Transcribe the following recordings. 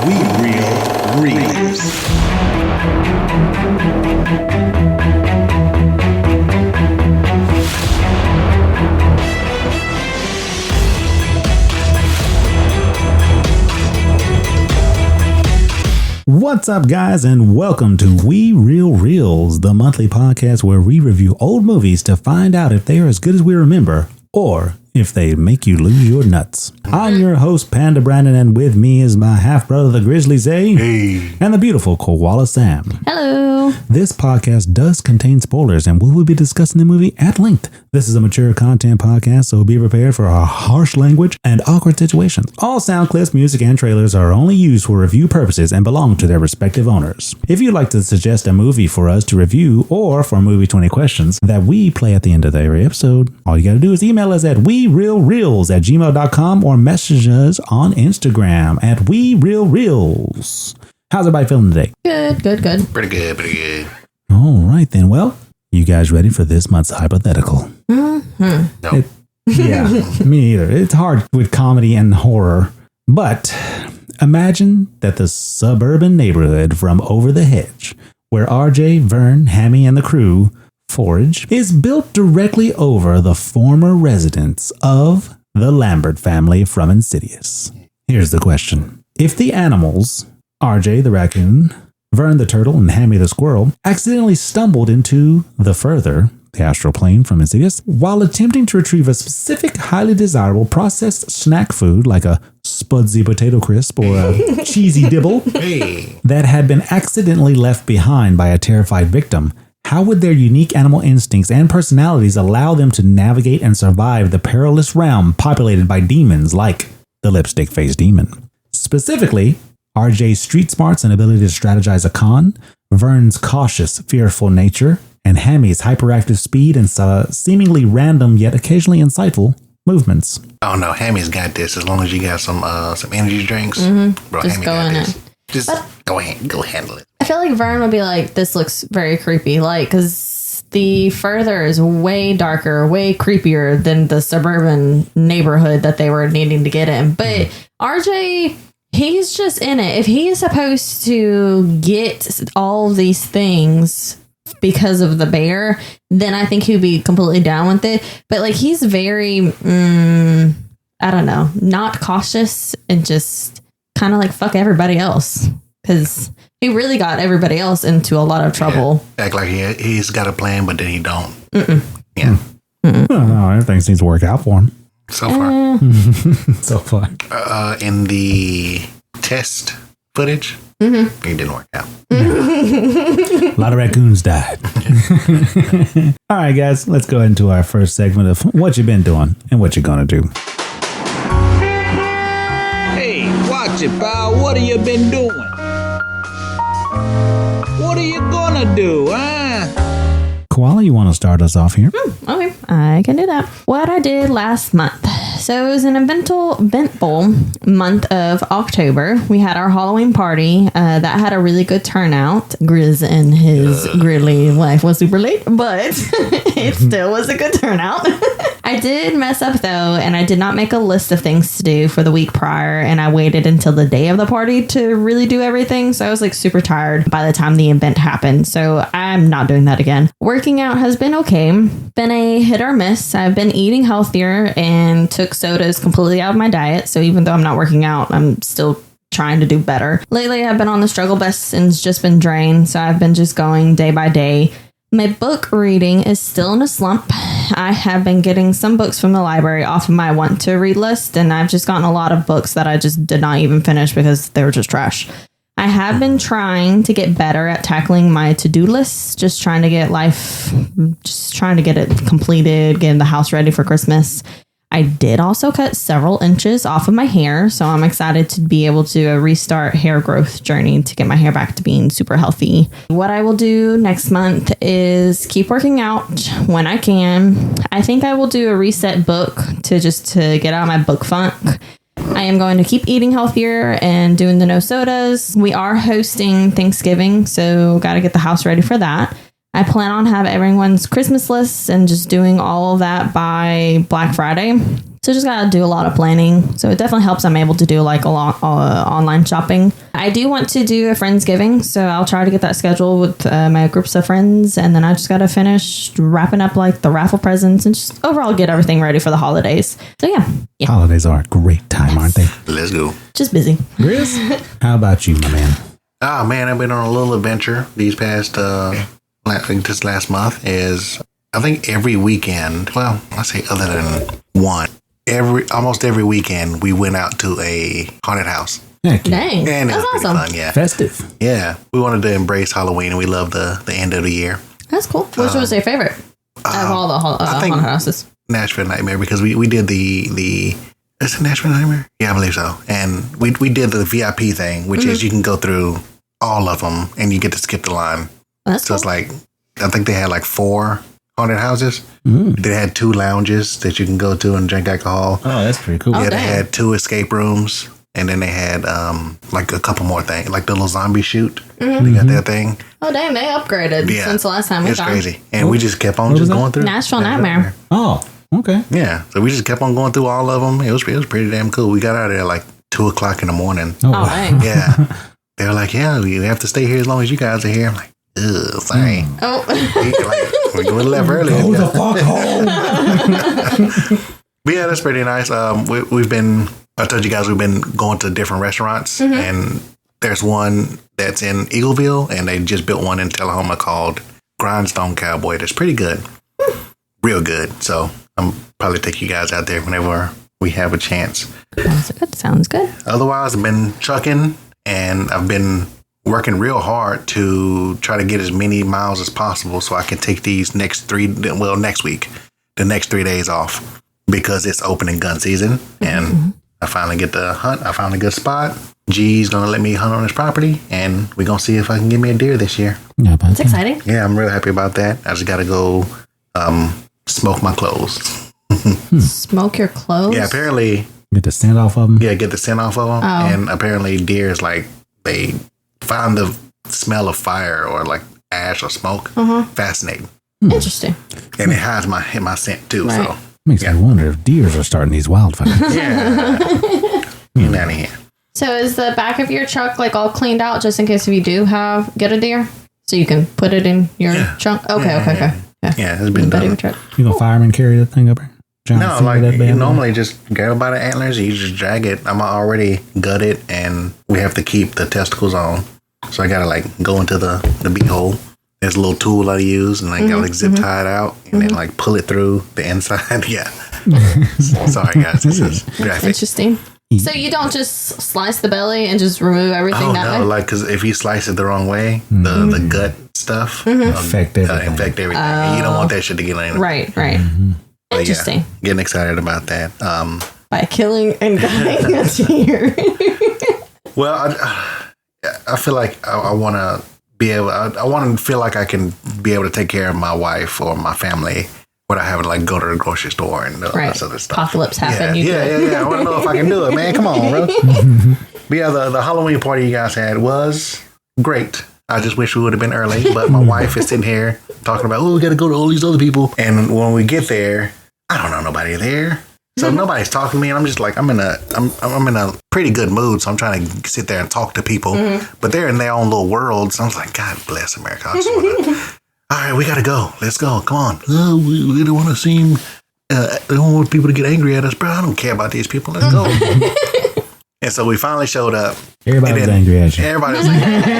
We Real Reels. What's up, guys, and welcome to We Real Reels, the monthly podcast where we review old movies to find out if they are as good as we remember or if they make you lose your nuts. I'm your host, Panda Brandon, and with me is my half-brother, the Grizzly Zay, hey, and the beautiful Koala Sam. Hello. This podcast does contain spoilers, and we will be discussing the movie at length. This is a mature content podcast, so be prepared for a harsh language and awkward situations. All sound clips, music, and trailers are only used for review purposes and belong to their respective owners. If you'd like to suggest a movie for us to review or for Movie 20 questions that we play at the end of every episode, all you gotta do is email us at werealreels@gmail.com or message us on Instagram at werealreels. How's everybody feeling today? Good. pretty good. All right, then. Well, you guys ready for this month's hypothetical? Mm-hmm. No. Yeah, me either. It's hard with comedy and horror. But imagine that the suburban neighborhood from Over the Hedge, where RJ, Vern, Hammy, and the crew forage, is built directly over the former residence of the Lambert family from Insidious. Here's the question. If the animals, RJ the raccoon, Vern the turtle, and Hammy the squirrel, accidentally stumbled into the astral plane from Insidious while attempting to retrieve a specific highly desirable processed snack food like a Spudsy potato crisp or a cheesy dibble that had been accidentally left behind by a terrified victim, how would their unique animal instincts and personalities allow them to navigate and survive the perilous realm populated by demons like the lipstick-faced demon? Specifically, RJ's street smarts and ability to strategize a con, Vern's cautious, fearful nature, and Hammy's hyperactive speed and seemingly random yet occasionally insightful movements. Oh no, Hammy's got this. As long as you got some energy drinks, bro, Just Hammy go got in this. it. Just go handle it. I feel like Vern would be like, this looks very creepy. Like, because the further is way darker, way creepier than the suburban neighborhood that they were needing to get in. But RJ, he's just in it. If he is supposed to get all these things because of the bear, then I think he'd be completely down with it. But like, he's very, I don't know, not cautious and just kind of like fuck everybody else. Because he really got everybody else into a lot of trouble. Yeah. Act like he's got a plan, but then he don't. Yeah. Well, no, everything seems to work out for him. So far. So far. In the test footage, it didn't work out. A lot of raccoons died. All right, guys, let's go into our first segment of what you've been doing and what you're going to do. Hey, watch it, pal. What have you been doing? What are you gonna do, huh? Koala, you want to start us off here? Okay, I can do that. What I did last month. So it was an eventful month of October. We had our Halloween party. That had a really good turnout. Grizz and his Grizzly wife was super late, but it still was a good turnout. I did mess up though, and I did not make a list of things to do for the week prior, and I waited until the day of the party to really do everything. So I was like super tired by the time the event happened. So I'm not doing that again. Working out has been okay. Been a hit or miss. I've been eating healthier and took sodas completely out of my diet. So even though I'm not working out, I'm still trying to do better. Lately, I've been on the struggle bus and it's just been drained. So I've been just going day by day. My book reading is still in a slump. I have been getting some books from the library off of my want to read list, and I've just gotten a lot of books that I just did not even finish because they were just trash. I have been trying to get better at tackling my to-do lists, just trying to get it completed, getting the house ready for Christmas. I did also cut several inches off of my hair, so I'm excited to be able to restart hair growth journey to get my hair back to being super healthy. What I will do next month is keep working out when I can. I think I will do a reset book to get out of my book funk. I am going to keep eating healthier and doing the no sodas. We are hosting Thanksgiving, so got to get the house ready for that. I plan on having everyone's Christmas lists and just doing all of that by Black Friday. So just got to do a lot of planning. So it definitely helps. I'm able to do like a lot online shopping. I do want to do a Friendsgiving. So I'll try to get that scheduled with my groups of friends. And then I just got to finish wrapping up like the raffle presents and just overall get everything ready for the holidays. So yeah. Holidays are a great time, aren't they? Let's go. Just busy. Grizz, how about you, my man? Oh man, I've been on a little adventure these past this last month. Is I think every weekend, well, I say other than one, almost every weekend we went out to a haunted house. Heck yeah. Dang. And it That's was awesome. pretty fun, yeah. Festive. Yeah. We wanted to embrace Halloween and we love the end of the year. That's cool. Which was your favorite of all the I think haunted houses? Nashville Nightmare, because we did the is it Nashville Nightmare? Yeah, I believe so. And we did the VIP thing, which is you can go through all of them and you get to skip the line. That's So cool. it's like, I think they had like 4 haunted houses. They had 2 lounges that you can go to and drink alcohol. Oh, that's pretty cool. Oh, Yeah, they dang. had 2 escape rooms. And then they had like a couple more things, like the little zombie shoot. They got that thing. Oh, dang. They upgraded Yeah. since the last time we It's gone. crazy. And we just kept on What was just that? going through. Nashville Nightmare. Oh, okay. Yeah. So we just kept on going through all of them. It was pretty damn cool. We got out of there like 2 o'clock in the morning. Oh, Oh, wow. dang. Yeah. They were like, yeah, you have to stay here as long as you guys are here. I'm like, ugh, sorry. Oh. We would have left early. Go the fuck home. But yeah, that's pretty nice. We've been, I told you guys, we've been going to different restaurants, and there's one that's in Eagleville, and they just built one in Tullahoma called Grindstone Cowboy. That's pretty good. Real good. So I'm probably take you guys out there whenever we have a chance. Sounds good. Otherwise, I've been trucking, and I've been working real hard to try to get as many miles as possible so I can take these next week, the next 3 days off, because it's opening gun season, and I finally get to hunt. I found a good spot. G's gonna let me hunt on his property, and we're gonna see if I can get me a deer this year. Yeah, but It's exciting. Yeah, I'm real happy about that. I just gotta go smoke my clothes. Smoke your clothes? Yeah, apparently, get the scent off of them. yeah, get the scent off of them. Oh. And apparently deers, like, they find the smell of fire or like ash or smoke fascinating. Interesting. And it hides my scent too. Right. So Makes me wonder if deers are starting these wildfires. yeah. Get out of here. So is the back of your truck like all cleaned out just in case if you do get a deer? So you can put it in your trunk? Okay. Yeah, it's been Bed of your done. truck. You gonna fireman carry that thing up here? Trying to No, finger like that you bad boy? normally just grab it by the antlers, you just drag it. I'm already gutted, and we have to keep the testicles on. So I gotta like go into the beehole. There's a little tool I use, and I gotta like zip tie it out, and then like pull it through the inside. Yeah. Sorry guys, this is graphic. Interesting. So you don't just slice the belly and just remove everything Oh that no, way? like because if you slice it the wrong way, the gut stuff Infect everything. infect everything. And you don't want that shit to get in. Right. But yeah, Interesting. getting excited about that. By killing and gutting a deer. Well, I feel like I want to be able. I want to feel like I can be able to take care of my wife or my family without having to like go to the grocery store and all Right. this other stuff. Apocalypse happen. You do it. Yeah. I want to know if I can do it, man. Come on, bro. But yeah, the Halloween party you guys had was great. I just wish we would have been early, but my wife is sitting here talking about, oh, we got to go to all these other people. And when we get there, I don't know nobody there. So nobody's talking to me, and I'm just like, I'm in a pretty good mood, so I'm trying to sit there and talk to people, but they're in their own little world. So I'm like, God bless America. I just wanna, all right, we gotta go. Let's go. Come on. Oh, we don't want to seem. We don't want people to get angry at us, bro. I don't care about these people. Let's go. And so we finally showed up. Everybody was And then angry at you. Everybody was angry.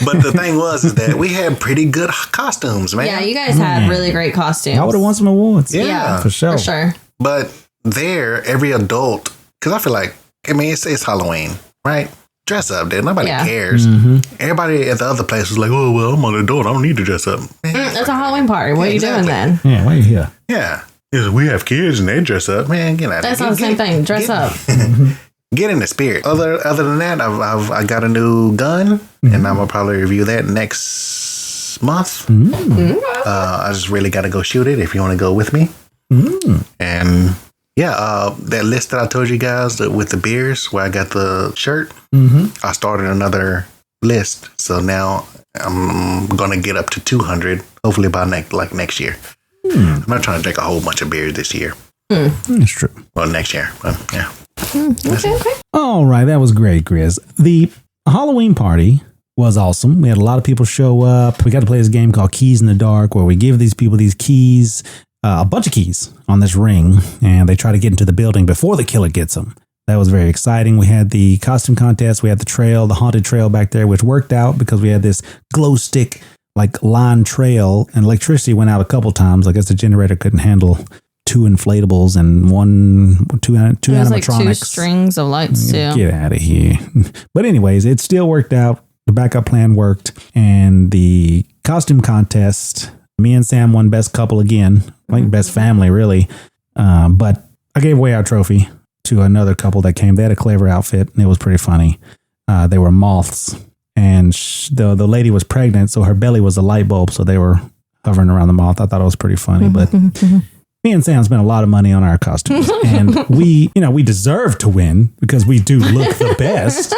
But the thing was is that we had pretty good costumes, man. Yeah, you guys had really great costumes. I would have won some awards. Yeah. for sure. For sure. But there, every adult, because I feel like, I mean, it's Halloween, right? Dress up, dude. Nobody Yeah. cares. Everybody at the other place was like, oh, well, I'm an adult. I don't need to dress up. Man, It's a Halloween party. What are you doing then? Yeah, why are you here? yeah. We have kids and they dress up. Man, get out That's of not the here. same thing. Dress up. Get in the spirit. Other than that, I got a new gun, and I'm gonna probably review that next month. I just really got to go shoot it. If you want to go with me, and yeah, that list that I told you guys with the beers, where I got the shirt, I started another list. So now I'm gonna get up to 200, hopefully by next year. I'm not trying to drink a whole bunch of beers this year. It's true. Well, next year. But yeah. Okay. All right, that was great, Grizz. The Halloween party was awesome. We had a lot of people show up. We got to play this game called Keys in the Dark, where we give these people these keys, a bunch of keys on this ring, and they try to get into the building before the killer gets them. That was very exciting. We had the costume contest. We had the trail, the haunted trail back there, which worked out because we had this glow stick like line trail, and electricity went out a couple times. I guess the generator couldn't handle 2 inflatables and two animatronics. Like 2 strings of lights too. Get out of here. But anyways, it still worked out. The backup plan worked, and the costume contest, me and Sam won best couple again, like best family really. But I gave away our trophy to another couple that came. They had a clever outfit, and it was pretty funny. They were moths, and the lady was pregnant, so her belly was a light bulb, so they were hovering around the moth. I thought it was pretty funny, but me and Sam spent a lot of money on our costumes, and we deserve to win because we do look the best,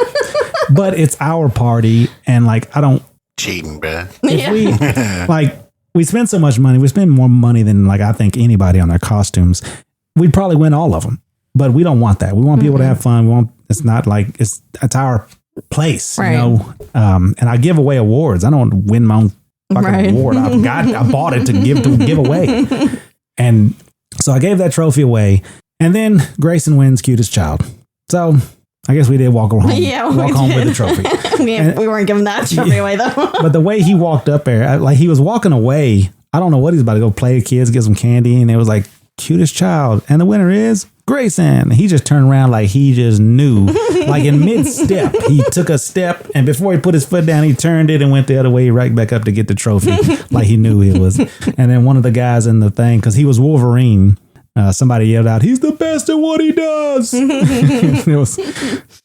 but it's our party, and like, I don't cheating, bruh. We spend so much money. We spend more money than like I think anybody on their costumes. We'd probably win all of them, but we don't want that. We want people to have fun. It's not like it's our place, right. You know. And I give away awards. I don't win my own fucking award. I bought it to give away. And so I gave that trophy away, and then Grayson wins cutest child. So I guess we did walk home. Yeah, walk home with the trophy. We weren't giving that trophy away though. But the way he walked up there, like he was walking away. I don't know what he's about to go play with kids, get some candy, and it was like cutest child, and the winner is Grayson. He just turned around like he just knew. Like in mid-step, he took a step, and before he put his foot down, he turned it and went the other way right back up to get the trophy, like he knew he was. And then one of the guys in the thing, because he was Wolverine, somebody yelled out, "He's the best at what he does." It was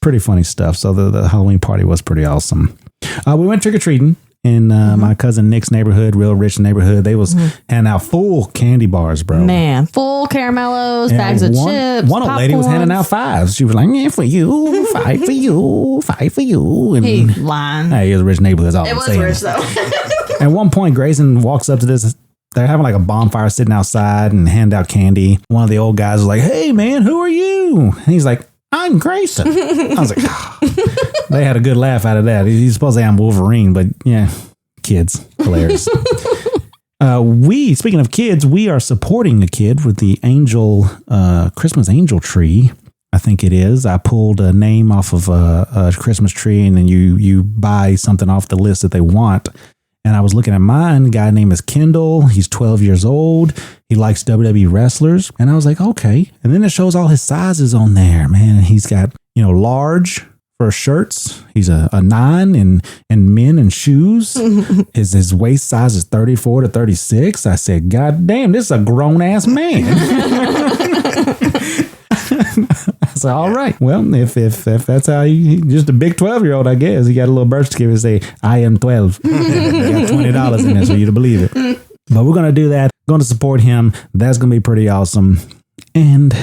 pretty funny stuff. So the Halloween party was pretty awesome. We went trick-or-treating in my cousin Nick's neighborhood, real rich neighborhood. They was handing out full candy bars, bro. Man, full caramellos, bags of chips. One old lady was handing out 5s. She was like, "Yeah, for you, 5 for you, 5 for you." And he lying. Hey, it was a rich neighborhood. It was rich though. At one point, Grayson walks up to this. They're having like a bonfire sitting outside and hand out candy. One of the old guys was like, "Hey man, who are you?" And he's like, "I'm Grayson." I was like, They had a good laugh out of that. He's supposed to say I'm Wolverine, but yeah, kids, hilarious. Speaking of kids, we are supporting a kid with the Christmas angel tree. I think it is. I pulled a name off of a Christmas tree, and then you buy something off the list that they want. And I was looking at mine. A guy named is Kendall. He's 12 years old. He likes WWE wrestlers. And I was like, okay. And then it shows all his sizes on there, man. And he's got, large for shirts. He's a 9 in men and shoes. His waist size is 34 to 36. I said, God damn, this is a grown ass man. I said, all right. Well, if that's how just a big 12-year-old, I guess. He got a little birth certificate say, "I am 12. Got $20 in there for you to believe it. But we're going to do that. Going to support him. That's going to be pretty awesome. And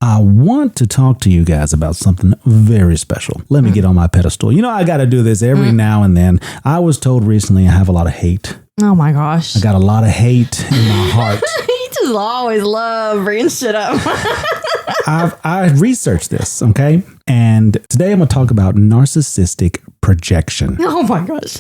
I want to talk to you guys about something very special. Let me get on my pedestal. I got to do this every now and then. I was told recently I have a lot of hate. Oh my gosh. I got a lot of hate in my heart. You just always love bringing shit up. I researched this, okay? And today I'm going to talk about narcissistic projection. Oh my gosh.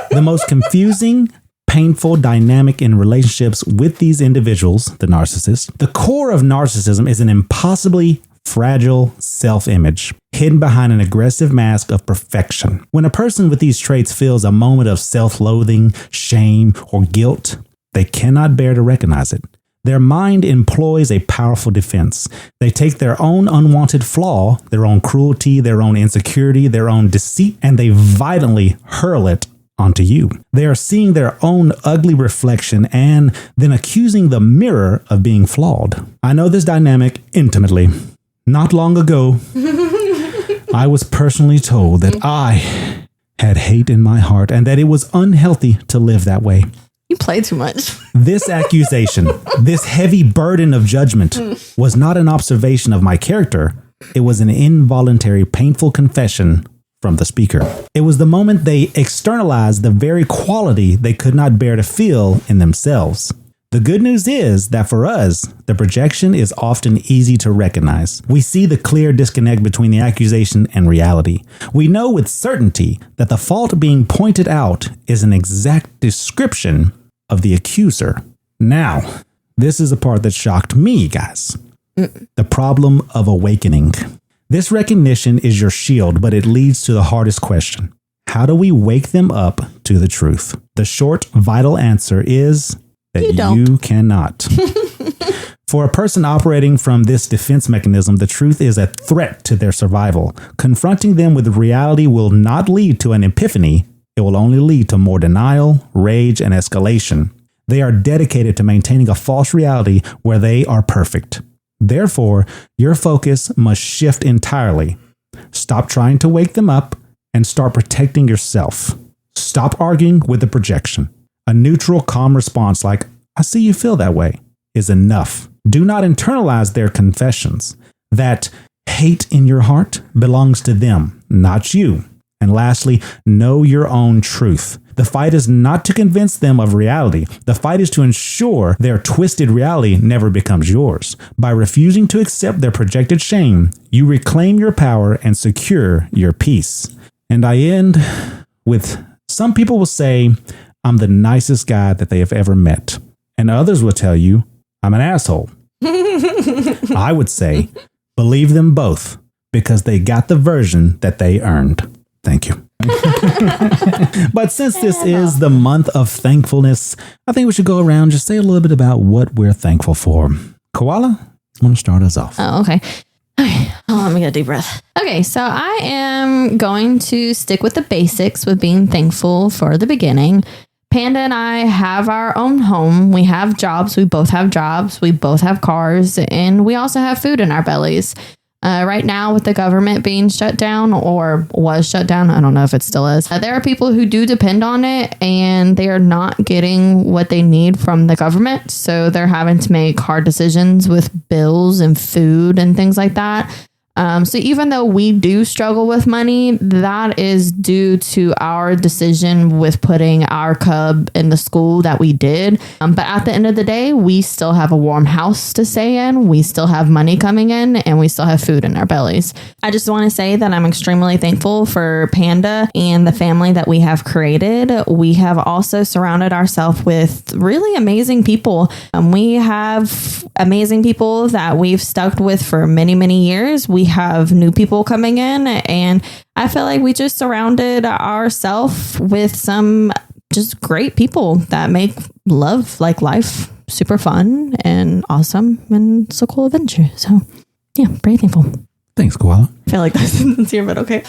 The most confusing, painful dynamic in relationships with these individuals, the narcissists. The core of narcissism is an impossibly fragile self-image hidden behind an aggressive mask of perfection. When a person with these traits feels a moment of self-loathing, shame, or guilt, they cannot bear to recognize it. Their mind employs a powerful defense. They take their own unwanted flaw, their own cruelty, their own insecurity, their own deceit, and they violently hurl it onto you. They are seeing their own ugly reflection and then accusing the mirror of being flawed. I know this dynamic intimately. Not long ago, I was personally told that I had hate in my heart and that it was unhealthy to live that way. You play too much. This accusation, this heavy burden of judgment, was not an observation of my character. It was an involuntary, painful confession from the speaker. It was the moment they externalized the very quality they could not bear to feel in themselves. The good news is that for us, the projection is often easy to recognize. We see the clear disconnect between the accusation and reality. We know with certainty that the fault being pointed out is an exact description of the accuser. Now, this is the part that shocked me, guys. The problem of awakening. This recognition is your shield, but it leads to the hardest question. How do we wake them up to the truth? The short, vital answer is that you cannot. For a person operating from this defense mechanism, the truth is a threat to their survival. Confronting them with reality will not lead to an epiphany. It will only lead to more denial, rage, and escalation. They are dedicated to maintaining a false reality where they are perfect. Therefore, your focus must shift entirely. Stop trying to wake them up and start protecting yourself. Stop arguing with the projection. A neutral, calm response like, I see you feel that way, is enough. Do not internalize their confessions. That hate in your heart belongs to them, not you. And lastly, know your own truth. The fight is not to convince them of reality. The fight is to ensure their twisted reality never becomes yours. By refusing to accept their projected shame, you reclaim your power and secure your peace. And I end with, some people will say, I'm the nicest guy that they have ever met. And others will tell you, I'm an asshole. I would say, believe them both, because they got the version that they earned. Thank you. But since this is the month of thankfulness, I think we should go around and just say a little bit about what we're thankful for. Koala, I want to start us off. Oh, okay. Okay, let me get a deep breath. Okay, so I am going to stick with the basics with being thankful for the beginning. Panda and I have our own home. We have jobs. We both have jobs. We both have cars. And we also have food in our bellies. Right now, with the government being shut down or was shut down, I don't know if it still is. There are people who do depend on it and they are not getting what they need from the government. So they're having to make hard decisions with bills and food and things like that. So even though we do struggle with money, that is due to our decision with putting our cub in the school that we did. But at the end of the day, we still have a warm house to stay in. We still have money coming in and we still have food in our bellies. I just want to say that I'm extremely thankful for Panda and the family that we have created. We have also surrounded ourselves with really amazing people. We have amazing people that we've stuck with for many, many years. We have new people coming in, and I feel like we just surrounded ourselves with some just great people that make life super fun and awesome and so cool adventure. So yeah, pretty thankful. Thanks, Koala. I feel like that's sincere, but okay.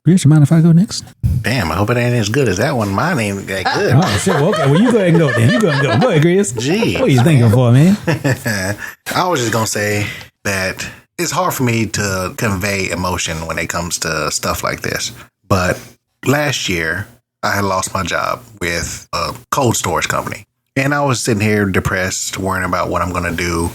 Chris, you mind if I go next? Damn, I hope it ain't as good as that one. Mine ain't that good. Oh, shit. Well, okay. Well, you go ahead and go then. You go ahead and go. Go ahead, Chris. Jeez, what are you thinking for, man? I was just going to say that it's hard for me to convey emotion when it comes to stuff like this. But last year, I had lost my job with a cold storage company. And I was sitting here depressed, worrying about what I'm going to do,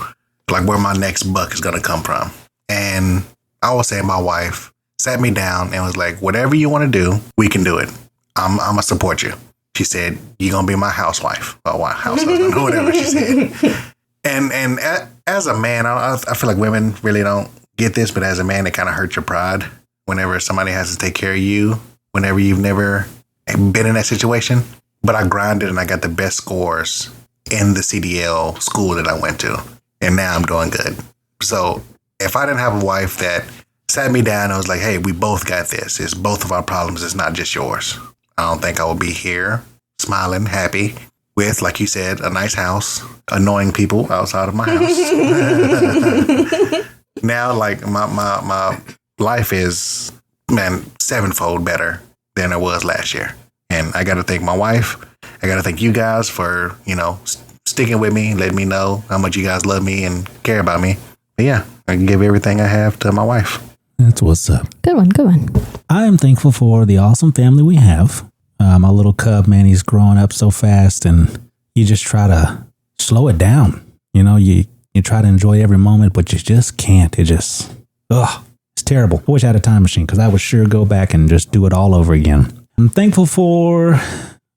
like where my next buck is going to come from. And I was saying my wife sat me down and was like, whatever you want to do, we can do it. I'm going to support you. She said, you're going to be my housewife. Or house husband, or whatever she said. And as a man, I feel like women really don't get this, but as a man, it kind of hurts your pride whenever somebody has to take care of you, whenever you've never been in that situation. But I grinded and I got the best scores in the CDL school that I went to. And now I'm doing good. So if I didn't have a wife that sat me down and was like, hey, we both got this. It's both of our problems. It's not just yours. I don't think I would be here smiling, happy with, like you said, a nice house, annoying people outside of my house. Now, like my life is, man, sevenfold better than it was last year. And I got to thank my wife. I got to thank you guys for, sticking with me, letting me know how much you guys love me and care about me. But yeah, I can give everything I have to my wife. That's what's up. Good one. I am thankful for the awesome family we have. My little cub, man, he's growing up so fast, and you just try to slow it down. You try to enjoy every moment, but you just can't. It's terrible. I wish I had a time machine, because I would sure go back and just do it all over again. I'm thankful for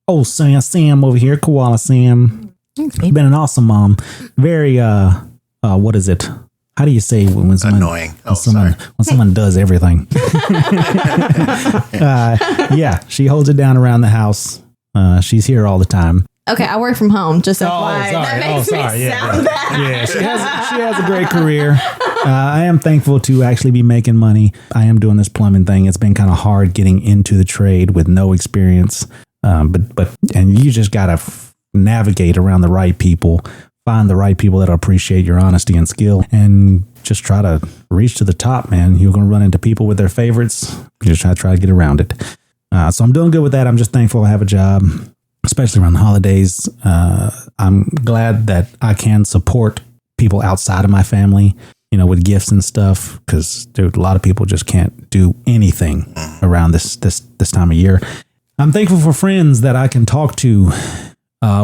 old Sam over here, Koala Sam. You've been an awesome mom. Very, what is it? How do you say when someone Annoying. when someone does everything? Yeah, she holds it down around the house. She's here all the time. Okay, I work from home. Just FYI. That makes me sound bad. Yeah, she has a great career. I am thankful to actually be making money. I am doing this plumbing thing. It's been kind of hard getting into the trade with no experience. But you just gotta navigate around the right people, find the right people that appreciate your honesty and skill, and just try to reach to the top, man. You're gonna run into people with their favorites. You just try to get around it. So I'm doing good with that. I'm just thankful I have a job, especially around the holidays. I'm glad that I can support people outside of my family, with gifts and stuff, because dude, a lot of people just can't do anything around this time of year. I'm thankful for friends that I can talk to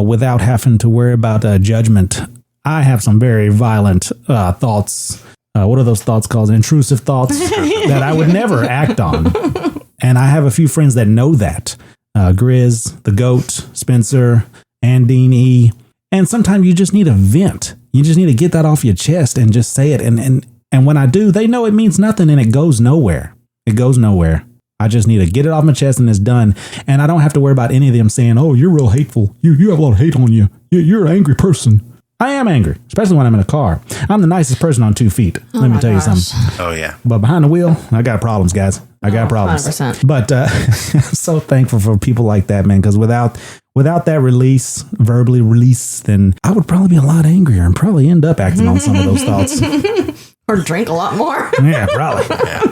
without having to worry about judgment. I have some very violent thoughts. What are those thoughts called? Intrusive thoughts that I would never act on. And I have a few friends that know that. Grizz, the Goat, Spencer, Andine E. And sometimes you just need a vent. You just need to get that off your chest and just say it. And when I do, they know it means nothing and it goes nowhere. It goes nowhere. I just need to get it off my chest and it's done. And I don't have to worry about any of them saying, oh, you're real hateful. You have a lot of hate on you. You're an angry person. I am angry, especially when I'm in a car. I'm the nicest person on 2 feet. Let me tell you something. Oh, yeah. But behind the wheel, I got problems, guys. I got problems. 100%. But I'm so thankful for people like that, man, because without that release, verbally release, then I would probably be a lot angrier and probably end up acting on some of those thoughts. Or drink a lot more. Yeah, probably.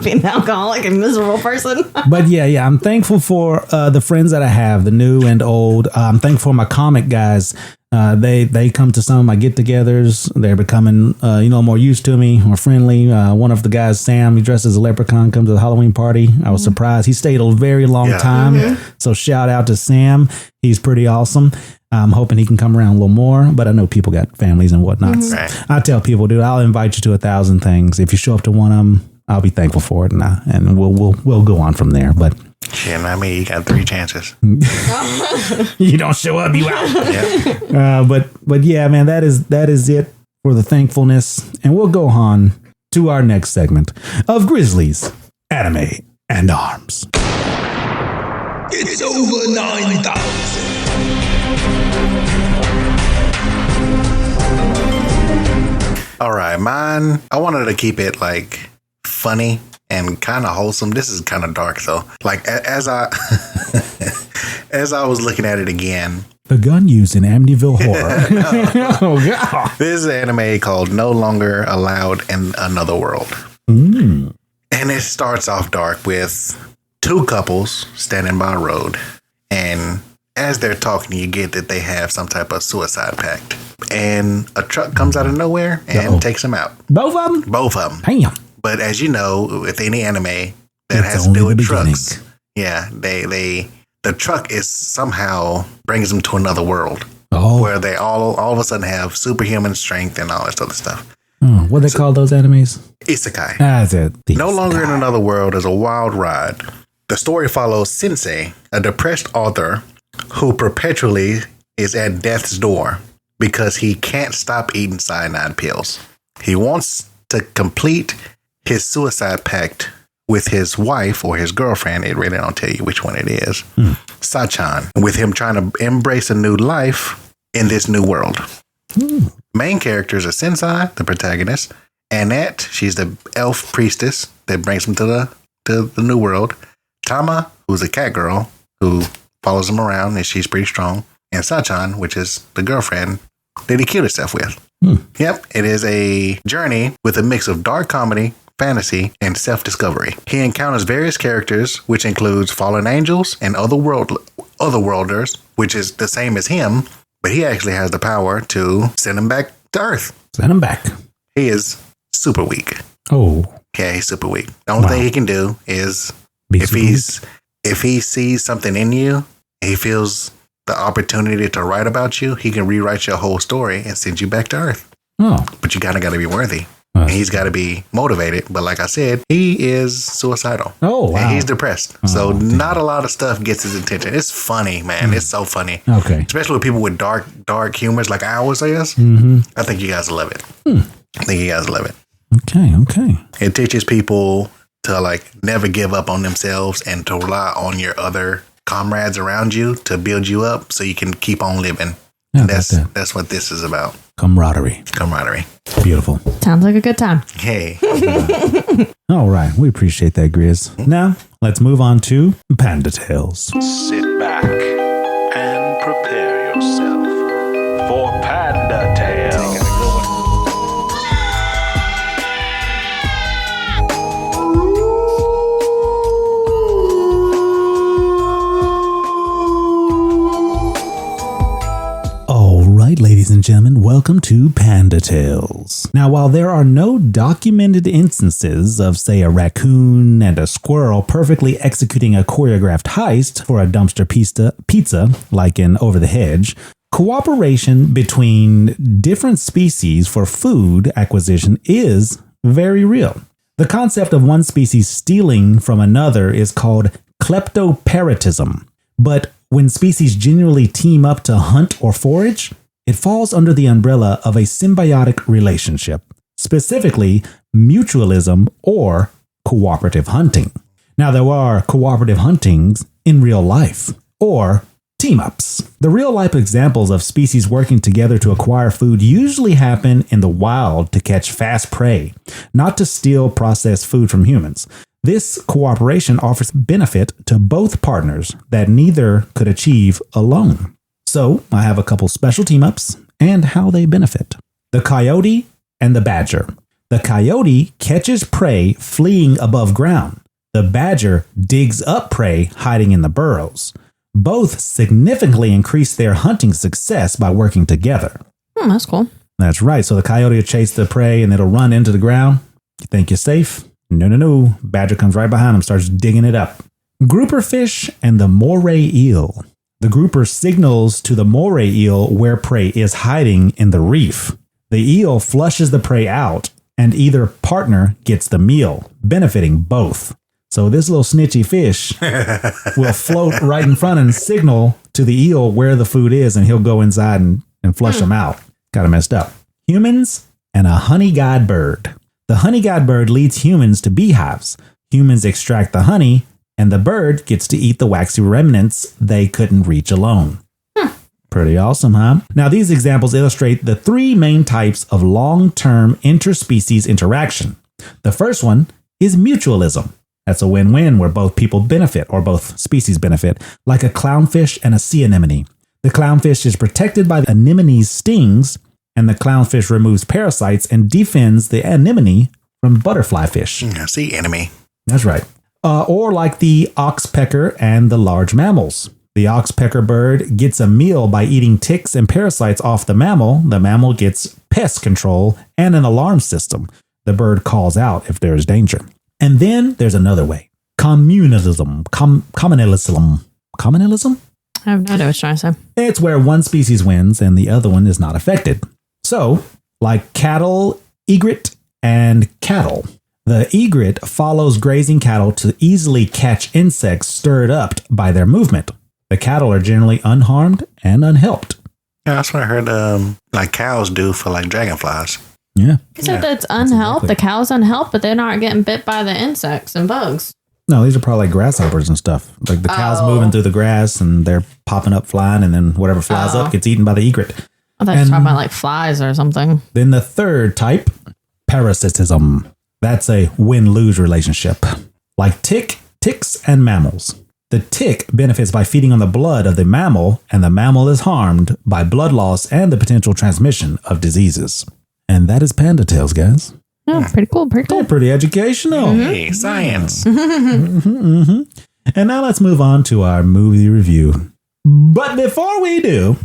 Be an alcoholic and miserable person. But yeah, I'm thankful for the friends that I have, the new and old. I'm thankful for my comic guys. They come to some of my get-togethers. They're becoming, more used to me, more friendly. One of the guys, Sam, he dressed as a leprechaun, comes to the Halloween party. I was surprised. He stayed a very long time. Yeah. So shout out to Sam. He's pretty awesome. I'm hoping he can come around a little more, but I know people got families and whatnot. Right. I tell people, dude, I'll invite you to 1,000 things. If you show up to one of them, I'll be thankful for it, and we'll go on from there. But shit, you got 3 chances. You don't show up, you out. Yeah. But yeah, man, that is it for the thankfulness, and we'll go on to our next segment of Grizzlies, Anime, and Arms. It's over 9,000. All right, mine. I wanted to keep it funny and kind of wholesome. This is kind of dark though. As I was looking at it again, the gun used in Amityville Horror. Oh God! This is an anime called "No Longer Allowed in Another World," and it starts off dark with 2 couples standing by a road, and as they're talking, you get that they have some type of suicide pact. And a truck comes out of nowhere and takes them out. Both of them? Both of them. Damn. But as you know, with any anime that has to do with trucks, the truck is somehow brings them to another world. Where they all of a sudden have superhuman strength and all this other stuff. What they call those enemies? Isekai. That's it. No Longer in Another World is a wild ride. The story follows Sensei, a depressed author who perpetually is at death's door because he can't stop eating cyanide pills. He wants to complete his suicide pact with his wife or his girlfriend. It really don't tell you which one it is. Sachan, with him trying to embrace a new life in this new world. Main characters are Sensei, the protagonist, Annette, she's the elf priestess that brings him to the new world. Tama, who's a cat girl who follows him around and she's pretty strong. And Sachan, which is the girlfriend that he killed himself with. Yep, it is a journey with a mix of dark comedy, fantasy, and self-discovery. He encounters various characters, which includes fallen angels and otherworlders, which is the same as him, but he actually has the power to send him back to Earth. Send him back. He is super weak. Oh. Yeah, he's super weak. The only thing he can do is if he sees something in you, he feels the opportunity to write about you, he can rewrite your whole story and send you back to Earth. Oh. But you got to be worthy. And he's got to be motivated. But like I said, he is suicidal. Oh, wow. And he's depressed. So not a lot of stuff gets his attention. It's funny, man. It's so funny. Okay. Especially with people with dark humors like ours is. I think you guys will love it. I think you guys will love it. Okay. It teaches people to like never give up on themselves and to rely on your other comrades around you to build you up so you can keep on living. Yeah, And that's what this is about. Camaraderie. Beautiful. Sounds like a good time. Hey. All right. We appreciate that, Grizz. Now, let's move on to Panda Tails. Sit back and prepare yourself for Panda Tails. All right, ladies and gentlemen, welcome to Panda Tails. Now, while there are no documented instances of, say, a raccoon and a squirrel perfectly executing a choreographed heist for a dumpster pizza like in Over the Hedge, cooperation between different species for food acquisition is very real. The concept of one species stealing from another is called kleptoparasitism, but when species genuinely team up to hunt or forage, it falls under the umbrella of a symbiotic relationship, specifically mutualism or cooperative hunting. Now, there are cooperative huntings in real life, or team-ups. The real-life examples of species working together to acquire food usually happen in the wild to catch fast prey, not to steal processed food from humans. This cooperation offers benefit to both partners that neither could achieve alone. So, I have a couple special team-ups and how they benefit. The coyote and the badger. The coyote catches prey fleeing above ground. The badger digs up prey hiding in the burrows. Both significantly increase their hunting success by working together. That's cool. That's right. So the coyote will chase the prey and it'll run into the ground. You think you're safe? No. Badger comes right behind him, starts digging it up. Grouper fish and the moray eel. The grouper signals to the moray eel where prey is hiding in the reef. The eel flushes the prey out, and either partner gets the meal, benefiting both. So this little snitchy fish will float right in front and signal to the eel where the food is, and he'll go inside and flush them out. Kind of messed up. Humans and a honey guide bird. The honey guide bird leads humans to beehives. Humans extract the honey, and the bird gets to eat the waxy remnants they couldn't reach alone. Pretty awesome, huh? Now, these examples illustrate the three main types of long-term interspecies interaction. The first one is mutualism. That's a win-win where both people benefit or both species benefit, like a clownfish and a sea anemone. The clownfish is protected by the anemone's stings, and the clownfish removes parasites and defends the anemone from butterfly fish. Sea enemy. That's right. Or like the oxpecker and the large mammals. The oxpecker bird gets a meal by eating ticks and parasites off the mammal. The mammal gets pest control and an alarm system. The bird calls out if there is danger. And then there's another way. Communalism. Communalism? I have no idea what you're trying to say. It's where one species wins and the other one is not affected. So, like cattle, egret, and cattle. The egret follows grazing cattle to easily catch insects stirred up by their movement. The cattle are generally unharmed and unhelped. Yeah, that's what I heard like cows do for like dragonflies. Yeah. You said that's unhelped. exactly. The cow's unhelped, but they're not getting bit by the insects and bugs. No, these are probably like grasshoppers and stuff. Like the cow's moving through the grass and they're popping up flying, and then whatever flies up gets eaten by the egret. I thought you were talking about like flies or something. Then the third type, parasitism. That's a win-lose relationship. Like ticks and mammals. The tick benefits by feeding on the blood of the mammal, and the mammal is harmed by blood loss and the potential transmission of diseases. And that is Panda Tails, guys. Yeah, pretty cool. They're pretty educational. Hey, science. And now let's move on to our movie review. But before we do,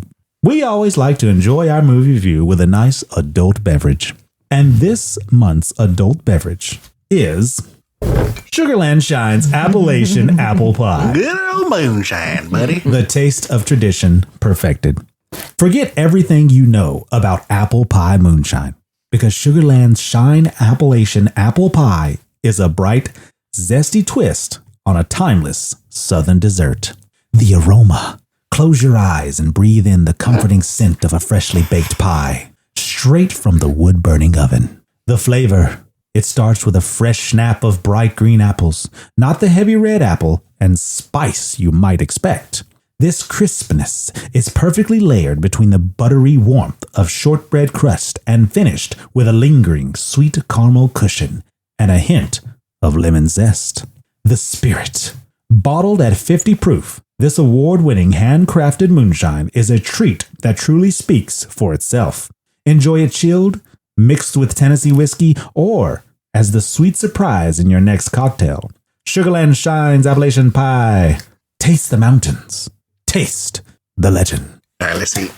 we always like to enjoy our movie review with a nice adult beverage. And this month's adult beverage is Sugarland Shine's Appalachian Apple Pie. Good old moonshine, buddy. The taste of tradition perfected. Forget everything you know about apple pie moonshine. because Sugarland's Shine Appalachian apple pie is a bright, zesty twist on a timeless Southern dessert. The aroma. Close your eyes and breathe in the comforting scent of a freshly baked pie, straight from the wood-burning oven. The flavor. It starts with a fresh snap of bright green apples, not the heavy red apple and spice you might expect. This crispness is perfectly layered between the buttery warmth of shortbread crust and finished with a lingering sweet caramel cushion and a hint of lemon zest. The spirit. Bottled at 50 proof, this award-winning handcrafted moonshine is a treat that truly speaks for itself. Enjoy it chilled, mixed with Tennessee whiskey, or as the sweet surprise in your next cocktail. Sugarland Shine's Appalachian Pie. Taste the mountains. Taste the legend. All right, let's see.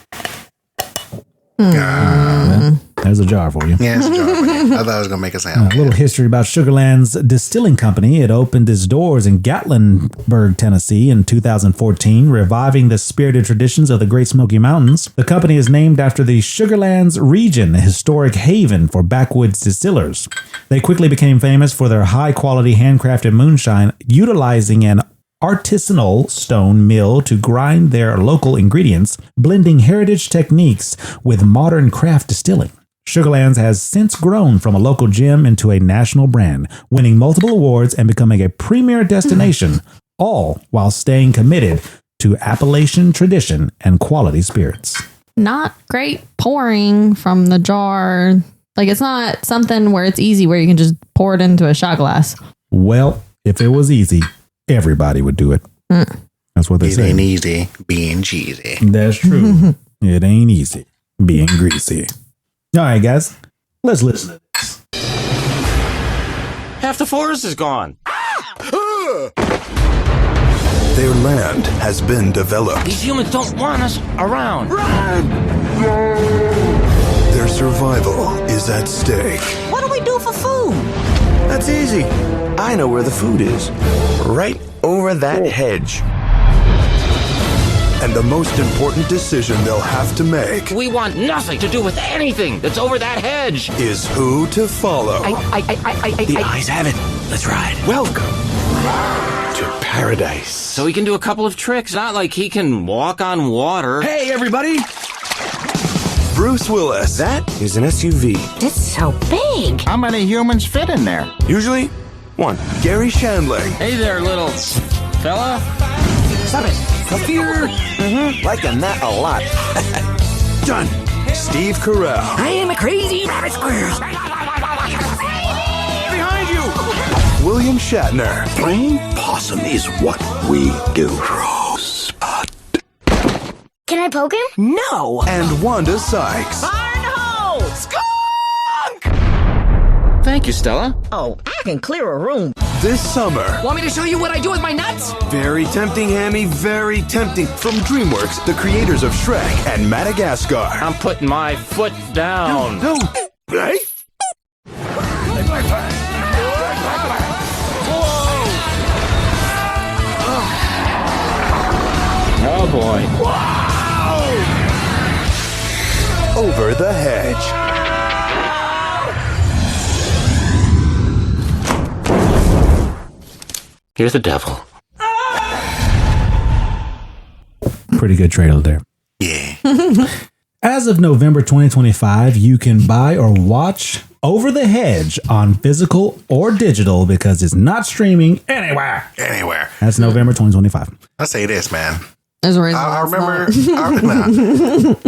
There's a jar for you. Yeah, it's a jar. I thought it was going to make a sound. A little history about Sugarland's Distilling Company. It opened its doors in Gatlinburg, Tennessee in 2014, reviving the spirited traditions of the Great Smoky Mountains. The company is named after the Sugarlands region, a historic haven for backwoods distillers. They quickly became famous for their high-quality handcrafted moonshine, utilizing an artisanal stone mill to grind their local ingredients, blending heritage techniques with modern craft distilling. Sugarlands has since grown from a local gem into a national brand, winning multiple awards and becoming a premier destination, all while staying committed to Appalachian tradition and quality spirits. Not great pouring from the jar. Like, it's not something where it's easy where you can just pour it into a shot glass. Well, if it was easy, everybody would do it. That's what they say. It ain't easy being cheesy. That's true. It ain't easy being greasy. All right, guys, let's listen to this. Half the forest is gone. Their land has been developed. These humans don't want us around. Their survival is at stake. What do we do for food? That's easy. I know where the food is. Right over that hedge. And the most important decision they'll have to make We want nothing to do with anything that's over that hedge. is who to follow. The eyes have it. Let's ride. Welcome to paradise. So he can do a couple of tricks, not like he can walk on water. Hey, everybody. Bruce Willis, That is an SUV. It's so big. How many humans fit in there? Usually, one. Gary Shandling, Hey there, little fella. Stop it. Up here. Liking that a lot. done. Steve Carell, I am a crazy rabbit squirrel. Behind you. William Shatner, Playing possum is what we do. Can I poke him? No. and Wanda Sykes. Barn Skunk! Thank you, Stella. Oh, I can clear a room. This summer, Want me to show you what I do with my nuts? very tempting, Hammy, very tempting. From Dreamworks, the creators of Shrek and Madagascar. I'm putting my foot down. No, right? Oh boy. Over the Hedge. Here's the devil. Pretty good trailer there. Yeah. As of November 2025, you can buy or watch Over the Hedge on physical or digital because it's not streaming anywhere. Anywhere. That's November 2025. I'll say this, man. There's a reason I it's remember.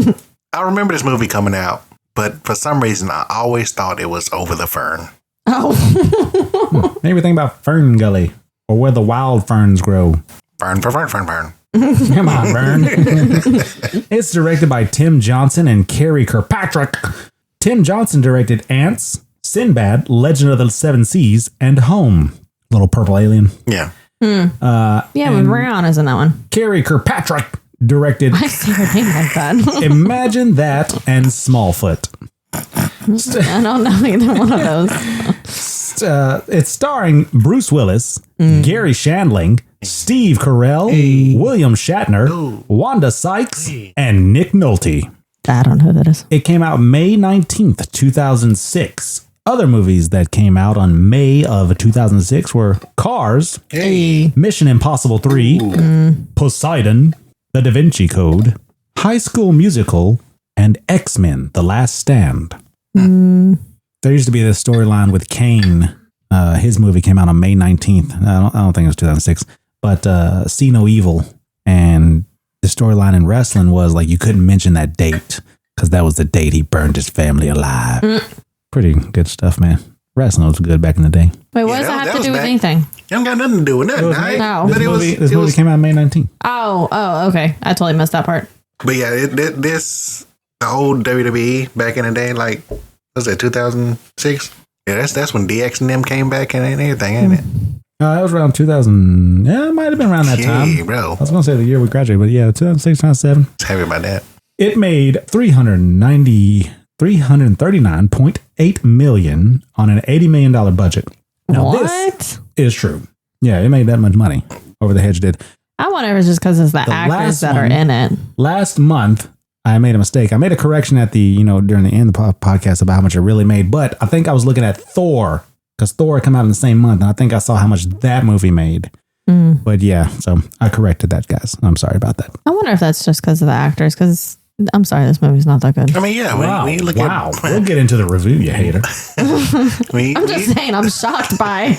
not. I remember this movie coming out, but for some reason, I always thought it was Over the Fern. Oh. Maybe think about Fern Gully or where the wild ferns grow. Fern. Come on, Fern. It's directed by Tim Johnson and Carrie Kirkpatrick. Tim Johnson directed Ants, Sinbad, Legend of the Seven Seas, and Home. Little purple alien. Yeah. Yeah, but Rihanna's in that one. Carrie Kirkpatrick directed I see her name like that. Imagine That and Smallfoot. I don't know either one of those. It's starring Bruce Willis, Gary Shandling, Steve Carell, William Shatner, Wanda Sykes, and Nick Nolte. I don't know who that is. It came out May 19th, 2006. Other movies that came out on May of 2006 were Cars, Mission Impossible 3, Poseidon, The Da Vinci Code, High School Musical, and X-Men: The Last Stand. There used to be this storyline with Kane. His movie came out on May 19th. I don't think it was 2006, but See No Evil. And the storyline in wrestling was like you couldn't mention that date because that was the date he burned his family alive. Pretty good stuff, man. Wrestling was good back in the day. Wait, what does that have to do with anything? You don't got nothing to do with nothing. No. This movie came out May 19th. Oh, okay. I totally missed that part. But yeah, the old WWE back in the day, like, was it 2006? Yeah, that's when DX and them came back and everything, ain't it? That was around 2000. Yeah, it might have been around that time. Bro. I was going to say the year we graduated, but yeah, 2006, 2007. It's heavy about that. It made $339.8 million on an $80 million budget. Now, this is true. Yeah, it made that much money. Over the Hedge did. I wonder if it's just because it's the actors that are in it. Last month, I made a mistake. I made a correction at the, during the end of the podcast about how much it really made. But I think I was looking at Thor, because Thor came out in the same month. And I think I saw how much that movie made. But yeah, so I corrected that, guys. I'm sorry about that. I wonder if that's just because of the actors, because I'm sorry, this movie's not that good. I mean, yeah. When you look at, we'll get into the review, you hater. I'm just saying, I'm shocked by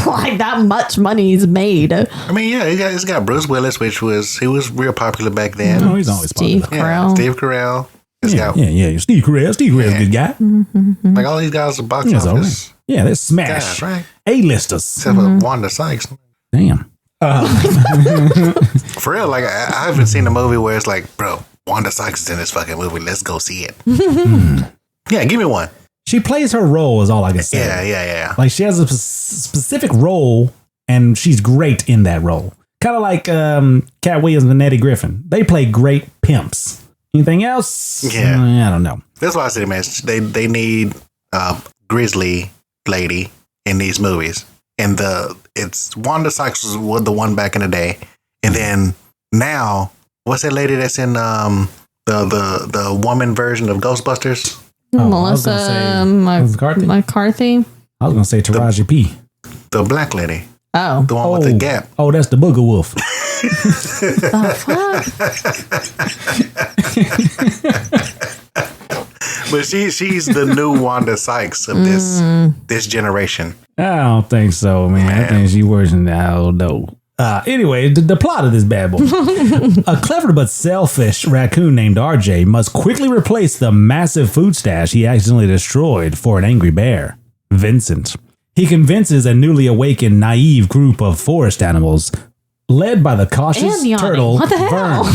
like that much money's made. I mean, yeah, it's got Bruce Willis, he was real popular back then. No, he's always Steve popular. Carell. Yeah, Steve Carell. Steve Carell. Steve Carell's a good guy. Like all these guys are box office. Yeah, they're smash. Guys, right? A-listers. Except for Wanda Sykes. Damn. For real, like I haven't seen a movie where it's like, bro, Wanda Sykes is in this fucking movie. Let's go see it. Yeah, give me one. She plays her role is all I can say. Yeah. Like she has a specific role and she's great in that role. Kind of like Cat Williams and Eddie Griffin. They play great pimps. Anything else? Yeah. I don't know. That's why I said, man, they need Grizzly lady in these movies. And it's Wanda Sykes was the one back in the day. And then now, what's that lady that's in the woman version of Ghostbusters? Melissa McCarthy. I was going to say Taraji P. The black lady. Oh. The one with the gap. Oh, that's the Booger Wolf. But she's the new Wanda Sykes of this generation. I don't think so, man. I think she works in the I don't know. Anyway, the plot of this bad boy. A clever but selfish raccoon named RJ must quickly replace the massive food stash he accidentally destroyed for an angry bear, Vincent. He convinces a newly awakened, naive group of forest animals, led by the cautious turtle, Vern,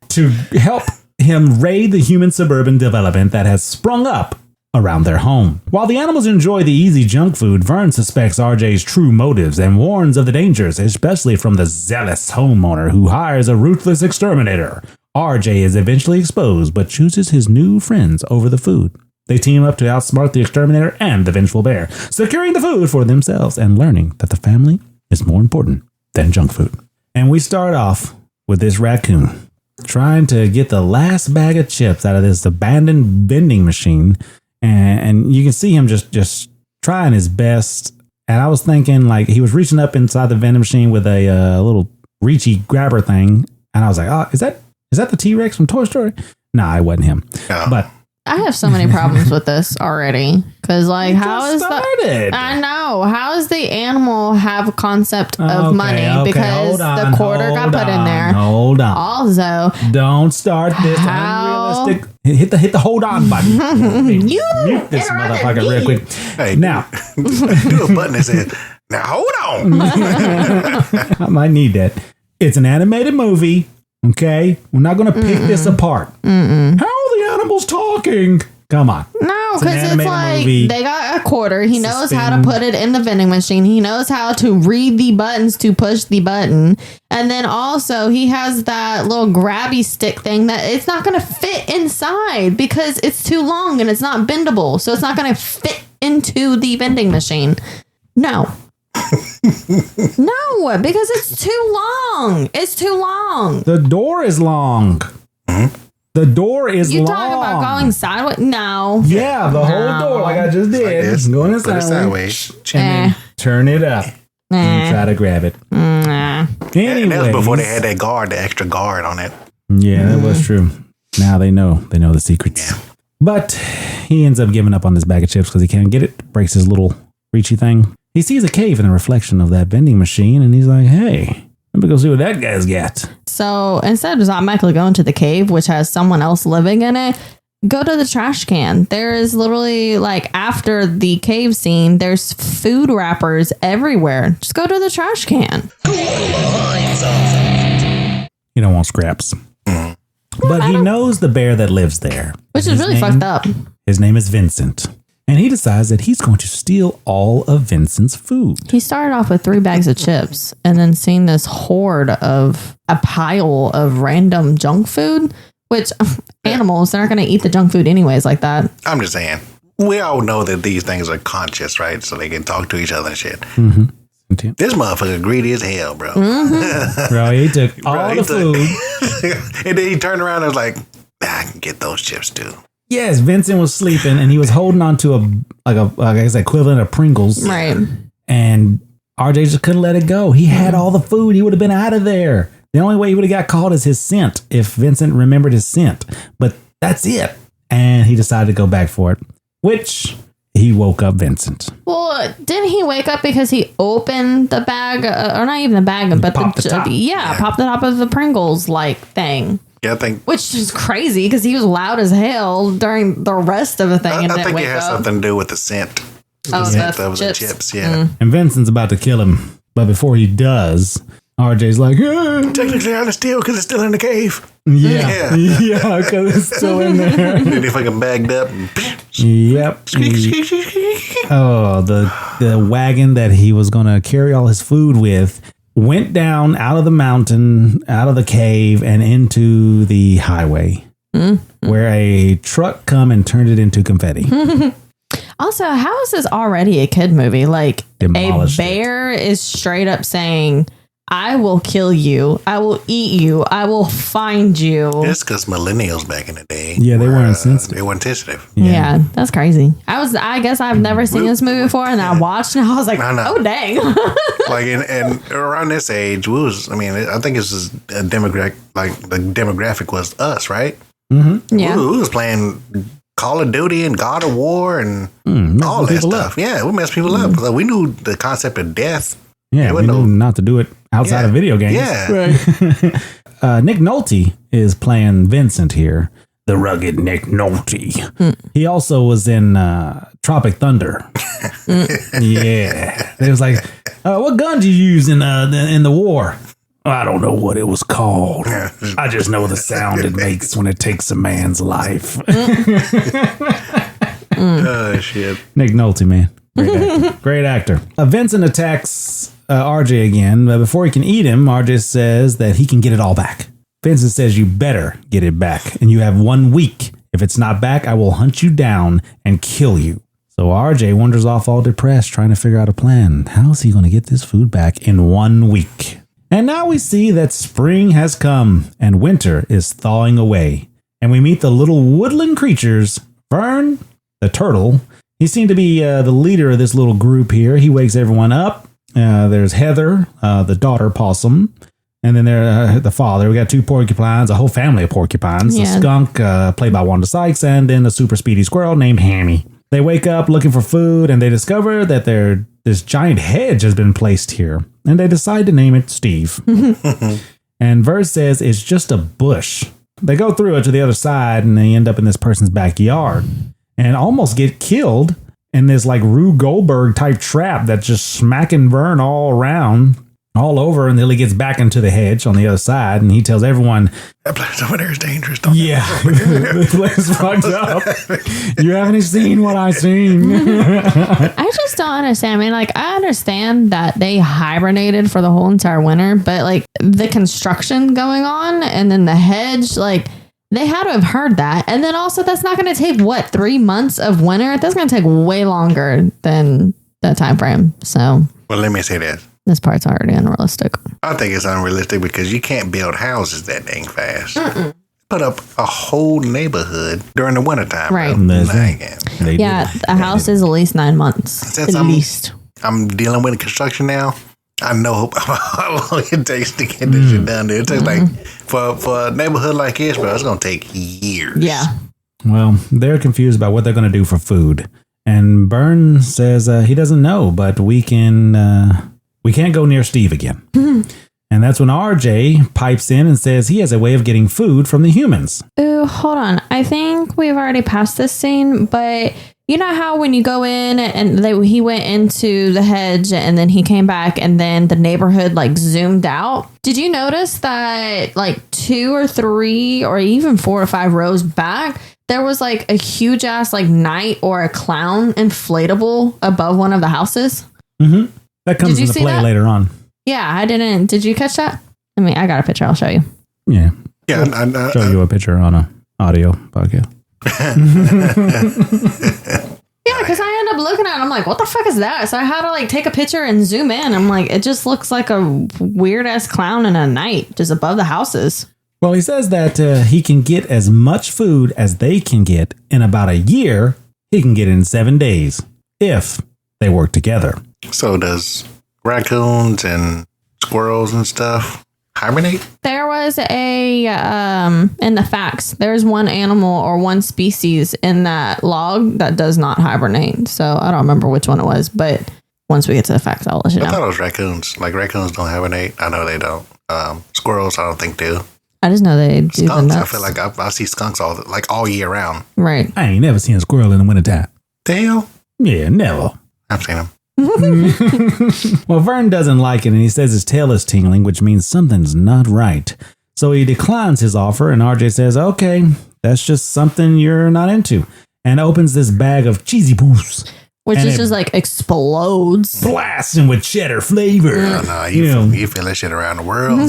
to help him raid the human suburban development that has sprung up around their home. While the animals enjoy the easy junk food, Vern suspects RJ's true motives and warns of the dangers, especially from the zealous homeowner who hires a ruthless exterminator. RJ is eventually exposed, but chooses his new friends over the food. They team up to outsmart the exterminator and the vengeful bear, securing the food for themselves and learning that the family is more important than junk food. And we start off with this raccoon trying to get the last bag of chips out of this abandoned vending machine. And you can see him just trying his best. And I was thinking, like, he was reaching up inside the vending machine with a little reachy grabber thing. And I was like, oh, is that the T-Rex from Toy Story? Nah, it wasn't him. Oh. But I have so many problems with this already. Because, like, how is started. I know. How does the animal have a concept of money? Because the quarter got put in there. Hold on. Also, don't start this unrealistic. Hit the hold on button. You mute this motherfucker real quick. Hey, now, do a button that says, now hold on. I might need that. It's an animated movie. Okay, we're not going to pick this apart. How are the animals talking? Come on. No, because it's like they got a quarter. He knows how to put it in the vending machine. He knows how to read the buttons to push the button. And then also he has that little grabby stick thing that it's not going to fit inside because it's too long and it's not bendable. So it's not going to fit into the vending machine. No. No, because it's too long. It's too long. The door is long. The door is You long. talking about going sideways? No. Yeah, the whole door, like I just did. Like this. Going Put it sideways. sideways. And then turn it up. And try to grab it. Anyway. And that was before they had that guard, the extra guard on it. Yeah, that was true. Now they know. They know the secrets. Yeah. But he ends up giving up on this bag of chips because he can't get it. Breaks his little reachy thing. He sees a cave in the reflection of that vending machine, and he's like, hey, let me go see what that guy's got. So instead of just automatically going to the cave, which has someone else living in it, go to the trash can. There is literally, like, after the cave scene, there's food wrappers everywhere. Just go to the trash can. You don't want scraps. But he knows the bear that lives there. Which is really fucked up. His name is Vincent. And he decides that he's going to steal all of Vincent's food. He started off with 3 bags of chips and then seen this horde of a pile of random junk food, which animals, they're not going to eat the junk food anyways like that. I'm just saying. We all know that these things are conscious, right? So they can talk to each other and shit. Mm-hmm. This motherfucker greedy as hell, bro. Mm-hmm. Bro, he took all the food. And then he turned around and was like, I can get those chips too. Yes, Vincent was sleeping and he was holding on to I guess equivalent of Pringles. Right. And RJ just couldn't let it go. He had all the food. He would have been out of there. The only way he would have got caught is his scent if Vincent remembered his scent. But that's it. And he decided to go back for it, which he woke up Vincent. Well, didn't he wake up because he opened the bag, or not even the bag, but popped the top. Popped the top of the Pringles like thing. Yeah, I think. Which is crazy because he was loud as hell during the rest of the thing. I think it has something to do with the scent. Oh, the scent of chips. the chips, yeah. And Vincent's about to kill him. But before he does, RJ's like, technically I can steal because it's still in the cave. Yeah, because it's still in there. And they fucking bagged up. And yep. Oh, the wagon that he was going to carry all his food with went down out of the mountain, out of the cave, and into the highway, where a truck come and turned it into confetti. Also, how is this already a kid movie? Like, Demolished a bear is straight up saying, I will kill you. I will eat you. I will find you. It's because millennials back in the day. Yeah, they weren't sensitive. They weren't sensitive. Yeah, that's crazy. I guess I've never seen this movie before, and I watched and I was like, oh, dang. Like, and around this age, I think it's just a demographic, like the demographic was us, right? Mm-hmm. Yeah. We was playing Call of Duty and God of War and all that stuff. Yeah, we messed people up. Like, we knew the concept of death. Yeah, we knew not to do it outside of video games. Yeah. Right. Nick Nolte is playing Vincent here. The rugged Nick Nolte. He also was in Tropic Thunder. Yeah. It was like, what gun did you use in the war? I don't know what it was called. I just know the sound it makes when it takes a man's life. Oh, shit. Nick Nolte, man. Great actor. Vincent attacks RJ again, but before he can eat him, RJ says that he can get it all back. Vincent says you better get it back, and you have 1 week. If it's not back, I will hunt you down and kill you. So RJ wanders off all depressed, trying to figure out a plan. How is he going to get this food back in 1 week? And now we see that spring has come, and winter is thawing away. And we meet the little woodland creatures, Vern, the turtle. He seemed to be the leader of this little group here. He wakes everyone up. There's Heather, the daughter possum. And then there, the father. We got 2 porcupines, a whole family of porcupines. Yeah. A skunk, played by Wanda Sykes, and then a super speedy squirrel named Hammy. They wake up looking for food, and they discover that this giant hedge has been placed here. And they decide to name it Steve. And Verse says it's just a bush. They go through it to the other side, and they end up in this person's backyard. And almost get killed in this like Rube Goldberg type trap that's just smacking Vern all around, all over, until he gets back into the hedge on the other side, and he tells everyone, that place over there is dangerous. Yeah, this place fucked up. You haven't seen what I've seen. I just don't understand. I mean, like, I understand that they hibernated for the whole entire winter, but like the construction going on and then the hedge, like, they had to have heard that. And then also, that's not going to take, 3 months of winter? That's going to take way longer than that time frame. So, well, let me say this. This part's already unrealistic. I think it's unrealistic because you can't build houses that dang fast. put up a whole neighborhood during the wintertime. Right. A house is at least 9 months. At least. I'm dealing with construction now. I know how long it takes to get this shit done. It takes like for a neighborhood like this, bro, it's gonna take years. Yeah. Well, they're confused about what they're going to do for food. And Byrne says he doesn't know, but we can't go near Steve again. And that's when RJ pipes in and says he has a way of getting food from the humans. Ooh, hold on. I think we've already passed this scene, but you know how when you go in and he went into the hedge and then he came back and then the neighborhood like zoomed out? Did you notice that like 2 or 3 or even 4 or 5 rows back, there was like a huge ass like knight or a clown inflatable above one of the houses? Mm-hmm. That comes into play later on. Yeah, I didn't. Did you catch that? I mean, I got a picture. I'll show you. Yeah. Yeah. I'll show you a picture on an audio podcast. Yeah, because I end up looking at it. I'm like, what the fuck is that? So I had to like take a picture and zoom in. I'm like, it just looks like a weird ass clown and a knight just above the houses. Well, he says that he can get as much food as they can get in about a year. He can get it in 7 days if they work together. So does raccoons and squirrels and stuff hibernate? There was a in the facts, there's one animal or one species in that log that does not hibernate. So I don't remember which one it was, but once we get to the facts, I'll let you know. I thought it was raccoons. Like raccoons don't hibernate. I know they don't. Squirrels, I don't think do. I just know they do. Skunks, the I feel like I see skunks all year round. Right. I ain't never seen a squirrel in the wintertime. The hell? Yeah, never. I've seen them. Well, Vern doesn't like it and he says his tail is tingling, which means something's not right. So he declines his offer and RJ says, okay, that's just something you're not into, and opens this bag of cheesy poofs. Which is just like explodes. Blasting with cheddar flavor. No, you feel that shit around the world.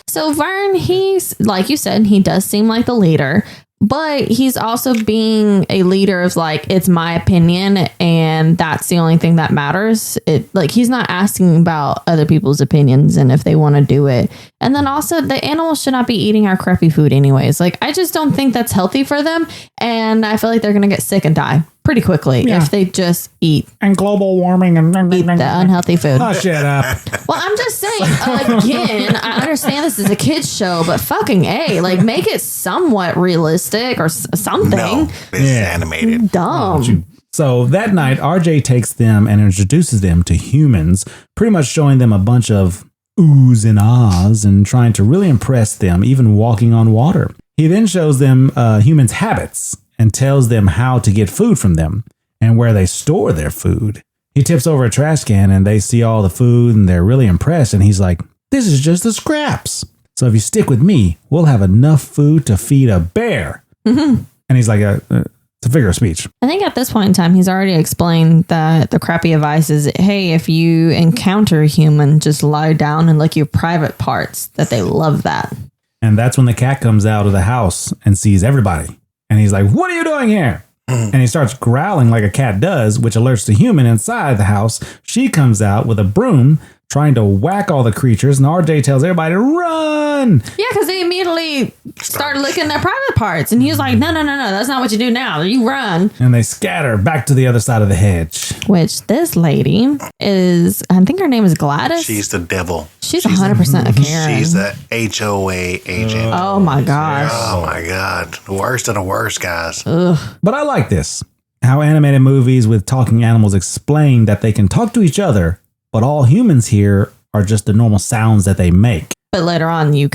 So Vern, he's, like you said, he does seem like the leader, but he's also being a leader of like, it's my opinion and that's the only thing that matters. It like, he's not asking about other people's opinions and if they want to do it. And then also the animals should not be eating our crappy food anyways. Like, I just don't think that's healthy for them. And I feel like they're going to get sick and die pretty quickly if they just eat. And global warming and eat the unhealthy food. Oh, shut up. Well, I'm just saying, again, I understand this is a kid's show, but fucking A, like make it somewhat realistic or something. No, it's animated. Dumb. So that night, RJ takes them and introduces them to humans, pretty much showing them a bunch of oohs and ahs and trying to really impress them, even walking on water. He then shows them humans' habits and tells them how to get food from them and where they store their food. He tips over a trash can and they see all the food and they're really impressed. And he's like, this is just the scraps. So if you stick with me, we'll have enough food to feed a bear. Mm-hmm. And he's like, it's a figure of speech. I think at this point in time, he's already explained that the crappy advice is, hey, if you encounter a human, just lie down and lick your private parts, that they love that. And that's when the cat comes out of the house and sees everybody. And he's like, what are you doing here? And he starts growling like a cat does, which alerts the human inside the house. She comes out with a broom, trying to whack all the creatures. And RJ tells everybody to run. Yeah, because they immediately start licking their private parts. And he was like, no, that's not what you do now. You run. And they scatter back to the other side of the hedge. Which this lady is, I think her name is Gladys. She's the devil. She's 100% a Karen. She's the HOA agent. Oh my gosh. Oh my God. The worst of the worst, guys. Ugh. But I like this. How animated movies with talking animals explain that they can talk to each other, but all humans here are just the normal sounds that they make. But later on, you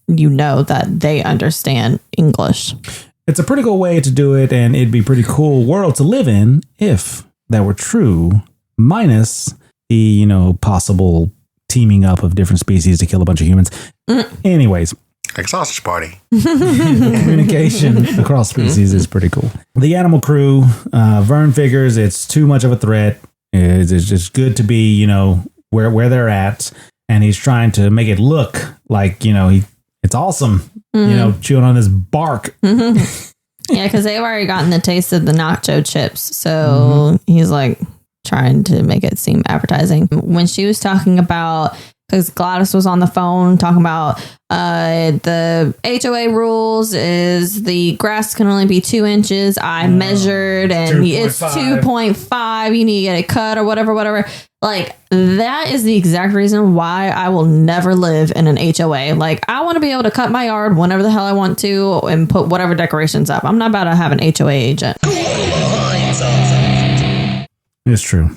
know that they understand English. It's a pretty cool way to do it, and it'd be a pretty cool world to live in if that were true, minus the, possible teaming up of different species to kill a bunch of humans. Anyways. Like sausage party. Communication across species is pretty cool. The animal crew, Vern figures it's too much of a threat. It's just good to be, where they're at. And he's trying to make it look like, it's awesome, chewing on this bark. Yeah, because they've already gotten the taste of the nacho chips. So he's like trying to make it seem appetizing. When she was talking about because Gladys was on the phone talking about the HOA rules is the grass can only be 2 inches. I measured and it's 2.5. You need to get it cut or whatever. Like, that is the exact reason why I will never live in an HOA. Like, I want to be able to cut my yard whenever the hell I want to and put whatever decorations up. I'm not about to have an HOA agent. It's true.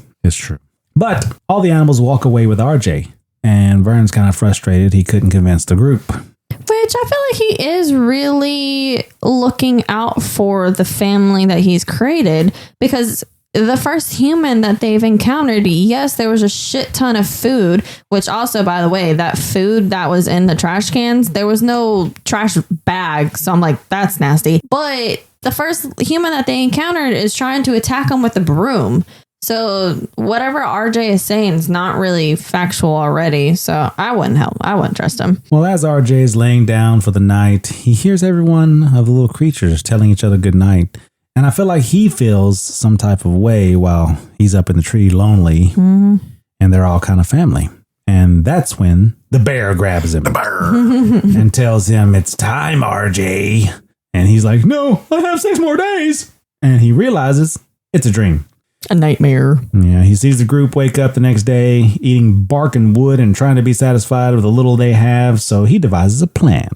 But all the animals walk away with RJ, and Vern's kind of frustrated he couldn't convince the group. Which I feel like he is really looking out for the family that he's created, because the first human that they've encountered, yes, there was a shit ton of food, which also, by the way, that food that was in the trash cans, there was no trash bag. So I'm like, that's nasty. But the first human that they encountered is trying to attack them with a broom. So whatever RJ is saying is not really factual already. So I wouldn't trust him. Well, as RJ is laying down for the night, he hears every one of the little creatures telling each other good night. And I feel like he feels some type of way while he's up in the tree lonely. Mm-hmm. And they're all kind of family. And that's when the bear grabs him. The bear. And tells him, it's time, RJ. And he's like, no, I have 6 more days. And he realizes it's a dream. A nightmare. Yeah, he sees the group wake up the next day, eating bark and wood and trying to be satisfied with the little they have. So he devises a plan.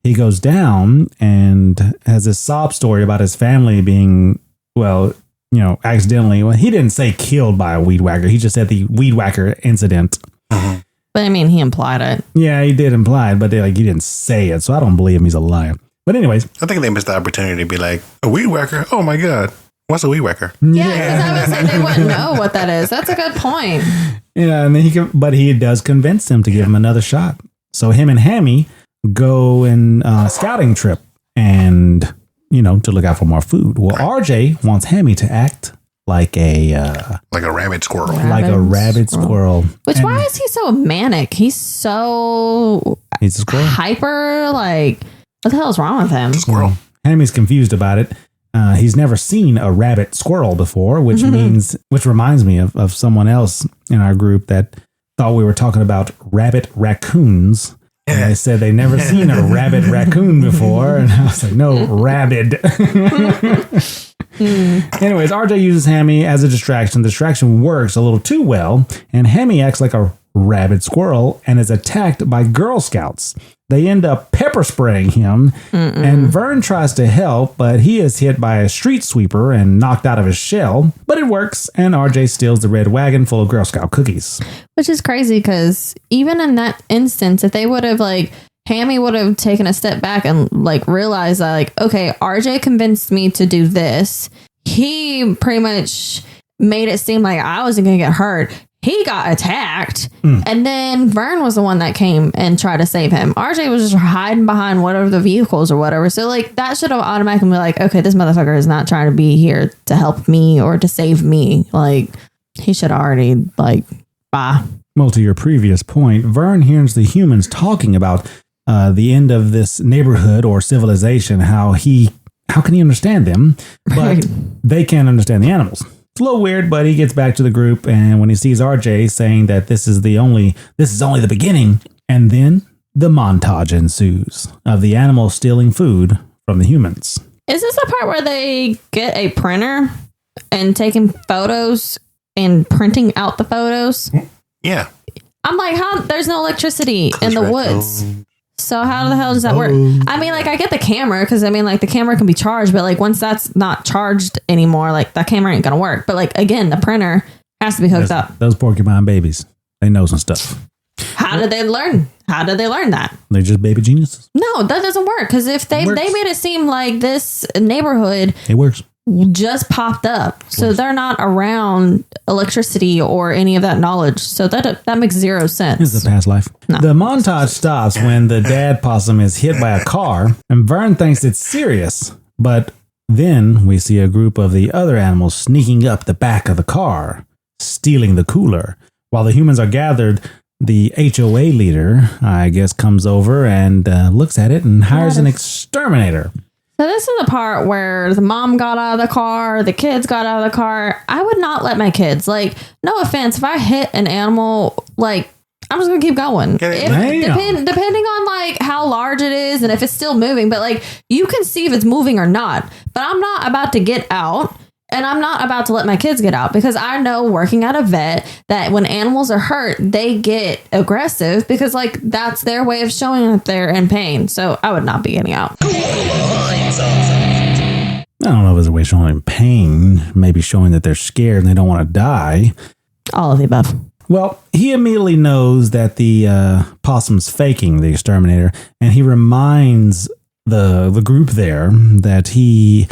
He goes down and has this sob story about his family being, accidentally. Well, he didn't say killed by a weed whacker. He just said the weed whacker incident. But I mean, he implied it. Yeah, he did imply it, but he didn't say it. So I don't believe him. He's a liar. But anyways. I think they missed the opportunity to be like, a weed whacker? Oh my God. What's a weed whacker? Yeah, because I would say they wouldn't know what that is. That's a good point. Yeah, and then but he does convince him to give him another shot. So him and Hammy go in a scouting trip and, to look out for more food. Well, RJ wants Hammy to act like a rabid squirrel. Like a rabid squirrel. Why is he so manic? He's a squirrel. Hyper, like, what the hell is wrong with him? Squirrel. Hammy's confused about it. He's never seen a rabbit squirrel before, which reminds me of someone else in our group that thought we were talking about rabbit raccoons. And they said they never seen a rabbit raccoon before. And I was like, no, rabid. Anyways, RJ uses Hammy as a distraction. The distraction works a little too well. And Hammy acts like a rabid squirrel and is attacked by Girl Scouts. They end up pepper spraying him, and Vern tries to help, but he is hit by a street sweeper and knocked out of his shell. But it works, and RJ steals the red wagon full of Girl Scout cookies. Which is crazy, because even in that instance, if they would have, Hammy would have taken a step back and, realized that, okay, RJ convinced me to do this. He pretty much made it seem like I wasn't going to get hurt. He got attacked, and then Vern was the one that came and tried to save him. RJ was just hiding behind whatever the vehicles or whatever. So, that should have automatically been okay, this motherfucker is not trying to be here to help me or to save me. He should have already, bye. Well, to your previous point, Vern hears the humans talking about the end of this neighborhood or civilization, how can he understand them, but they can't understand the animals. It's a little weird, but he gets back to the group, and when he sees RJ saying that this is only the beginning, and then the montage ensues of the animals stealing food from the humans. Is this the part where they get a printer and taking photos and printing out the photos? Yeah. I'm like, how? There's no electricity in the woods. So how the hell does that work? I mean, I get the camera, because the camera can be charged, but once that's not charged anymore, that camera ain't gonna work. But again, the printer has to be hooked up. Those porcupine babies, they know some stuff. How did they learn? How did they learn that? They're just baby geniuses. No, that doesn't work, because if they made it seem like this neighborhood, it works, just popped up, so they're not around electricity or any of that knowledge. So that makes zero sense. This is a past life. No. The montage stops when the dad possum is hit by a car, and Vern thinks it's serious. But then we see a group of the other animals sneaking up the back of the car, stealing the cooler. While the humans are gathered, the HOA leader, I guess, comes over and looks at it and hires an exterminator. So this is the part where the mom got out of the car, the kids got out of the car. I would not let my kids, no offense, if I hit an animal, I'm just gonna keep going. Damn. Depending on like how large it is and if it's still moving, but like you can see if it's moving or not. But I'm not about to get out. And I'm not about to let my kids get out because I know working at a vet that when animals are hurt, they get aggressive because like that's their way of showing that they're in pain. So I would not be getting out. I don't know if it's a way of showing pain, maybe showing that they're scared and they don't want to die. All of the above. Well, he immediately knows that the possum's faking the exterminator, and he reminds the group there that he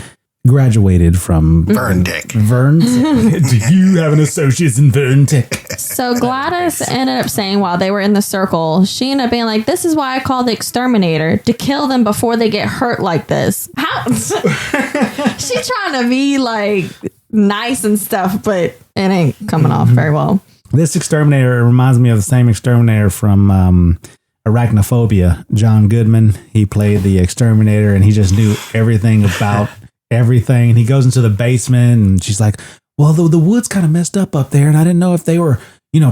graduated from Vern Tech. Do you have an associate's in Vern Tech? So Gladys ended up saying while they were in the circle, she ended up being like, this is why I call the exterminator, to kill them before they get hurt like this. How? She's trying to be like nice and stuff, but it ain't coming off very well. This exterminator reminds me of the same exterminator from Arachnophobia, John Goodman. He played the exterminator and he just knew everything about everything. And he goes into the basement and she's like, well, the wood's kind of messed up there. And I didn't know if they were,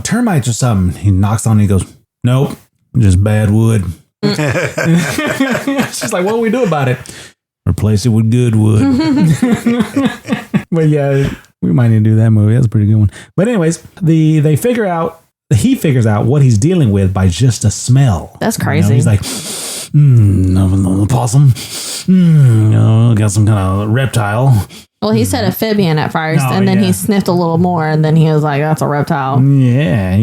termites or something. He knocks on it and he goes, nope, just bad wood. She's like, what do we do about it? Replace it with good wood. But yeah, we might need to do that movie. That's a pretty good one. But anyways, he figures out what he's dealing with by just a smell. That's crazy. He's like, possum. Got some kind of reptile. Well, he said amphibian at first, and then he sniffed a little more, and then he was like, that's a reptile. Yeah.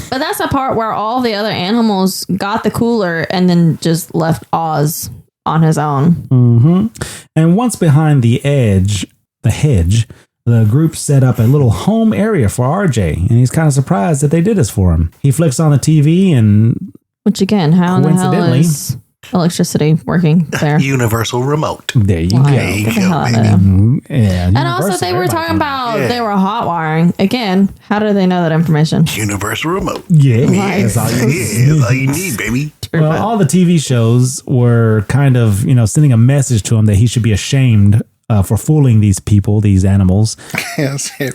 But that's the part where all the other animals got the cooler and then just left Oz on his own. Mm-hmm. And once behind the hedge, the group set up a little home area for RJ, and he's kind of surprised that they did this for him. He flicks on the TV and... Which again, how in the hell is electricity working there? Universal remote. There you go. Get the hell out of there. Yeah, and also they were talking about they were hot wiring. Again, how do they know that information? Universal remote. Yeah. That's all you need, baby. Well, all the TV shows were kind of, sending a message to him that he should be ashamed for fooling these people, these animals. Yes, yeah.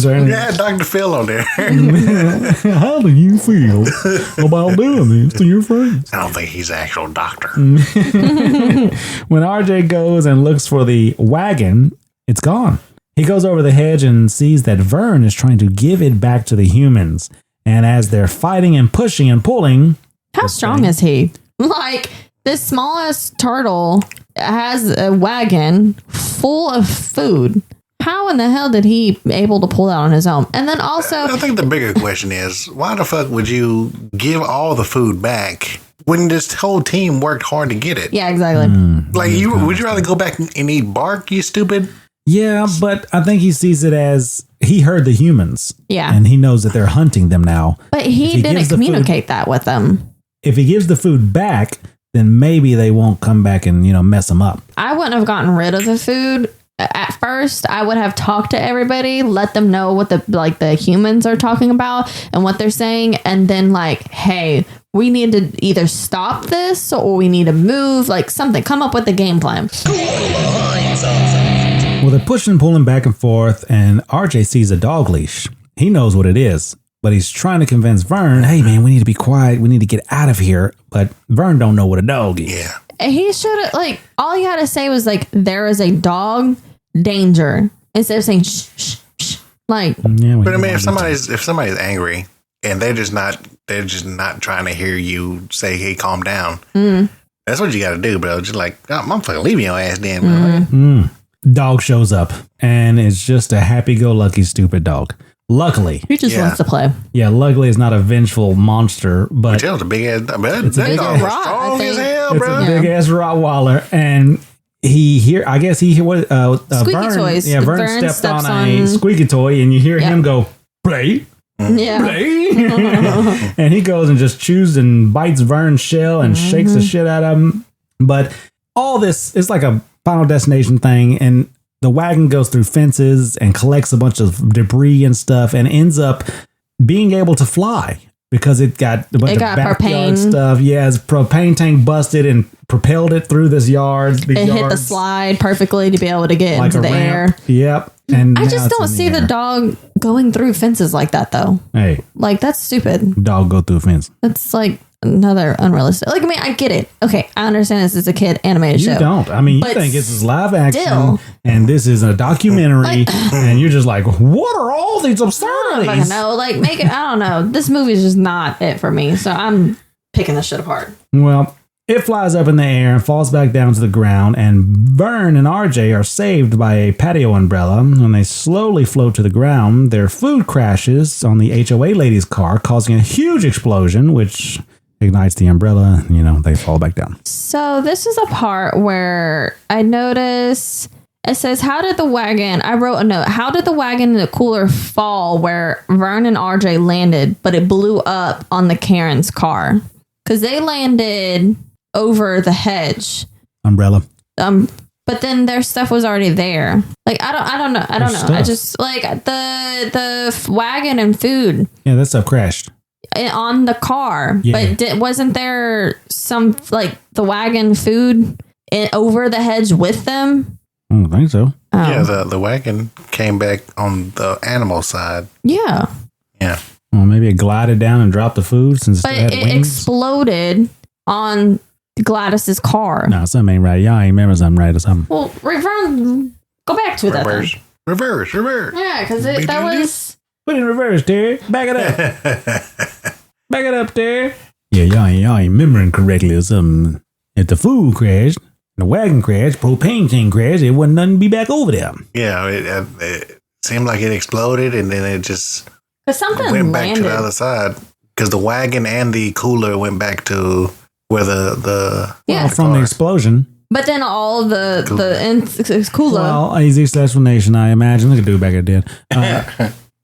Yeah, Dr. Phil on there. How do you feel about doing this to your friends? I don't think he's an actual doctor. When RJ goes and looks for the wagon, it's gone. He goes over the hedge and sees that Vern is trying to give it back to the humans. And as they're fighting and pushing and pulling... How strong is he? Like, the smallest turtle has a wagon full of food. How in the hell did he be able to pull that on his own? And then also... I think the bigger question is, why the fuck would you give all the food back when this whole team worked hard to get it? Yeah, exactly. Would you rather go back and eat bark, you stupid? Yeah, but I think he sees it as he heard the humans. Yeah. And he knows that they're hunting them now. But he didn't communicate that with them. If he gives the food back, then maybe they won't come back and, mess them up. I wouldn't have gotten rid of the food at first. I would have talked to everybody, let them know what the humans are talking about and what they're saying. And then hey, we need to either stop this or we need to move, something, come up with a game plan. Well, they're pushing and pulling back and forth, and RJ sees a dog leash. He knows what it is, but he's trying to convince Vern, hey, man, we need to be quiet. We need to get out of here. But Vern don't know what a dog is. Yeah. He should have, all he had to say was, there is a dog, danger, instead of saying, shh, shh, shh. Yeah, but I mean, if somebody's angry and they're just not trying to hear you say, hey, calm down. That's what you got to do, bro. Just I'm fucking leaving your ass then. Dog shows up, and it's just a happy-go-lucky stupid dog. Luckily. He just wants to play. Yeah, luckily it's not a vengeful monster, but... It's a big-ass... It's a big-ass... strong as hell, bro. It's a big-ass Rottweiler, and squeaky toys. Yeah, Vern stepped on a squeaky toy, and you hear him go, play. Yeah. Play. And he goes and just chews and bites Vern's shell and shakes the shit out of him. But all this is like a Final Destination thing, and the wagon goes through fences and collects a bunch of debris and stuff and ends up being able to fly. because it got a bunch of backyard stuff. Yeah, its propane tank busted and propelled it through this yard. It hit the slide perfectly to be able to get into the air. Yep. And I just don't see the dog going through fences like that, though. Hey. Like, that's stupid. Dog go through a fence. That's like another unrealistic. Like, I mean, I get it. Okay, I understand this is a kid animated show. You don't. I mean, you think this is live action and this is a documentary and you're just like, what are all these absurdities? I don't know. Like, make it, I don't know. This movie is just not it for me. So I'm picking this shit apart. Well, it flies up in the air and falls back down to the ground, and Vern and RJ are saved by a patio umbrella. When they slowly float to the ground, their food crashes on the HOA lady's car, causing a huge explosion, which ignites the umbrella. You know, they fall back down. So this is a part where I notice it says, how did the wagon, I wrote a note, how did the wagon and the cooler fall where Vern and RJ landed, but it blew up on the Karen's car? Because they landed over the hedge umbrella, but then their stuff was already there. Like, I don't know. I just like the wagon and food. Yeah, that stuff crashed on the car. Yeah. But wasn't there some like the wagon food over the hedge with them? I don't think so. Yeah, the wagon came back on the animal side. Yeah. Well, maybe it glided down and dropped the food since it had wings. Exploded on Gladys's car. No, something ain't right. Y'all ain't remember something right or something. Well, go back to that. Reverse. Yeah, because that was... Put it in reverse, Terry. Back it up. Back it up, Terry. Yeah, y'all ain't remembering correctly or something. If the food crashed, the wagon crashed, propane tank crashed, it wasn't nothing to be back over there. Yeah, it seemed like it exploded and then it just went back to the other side. Because the wagon and the cooler went back to where the from the explosion. But then all the cooler. Well, easiest explanation, I imagine. Look at dude back at did.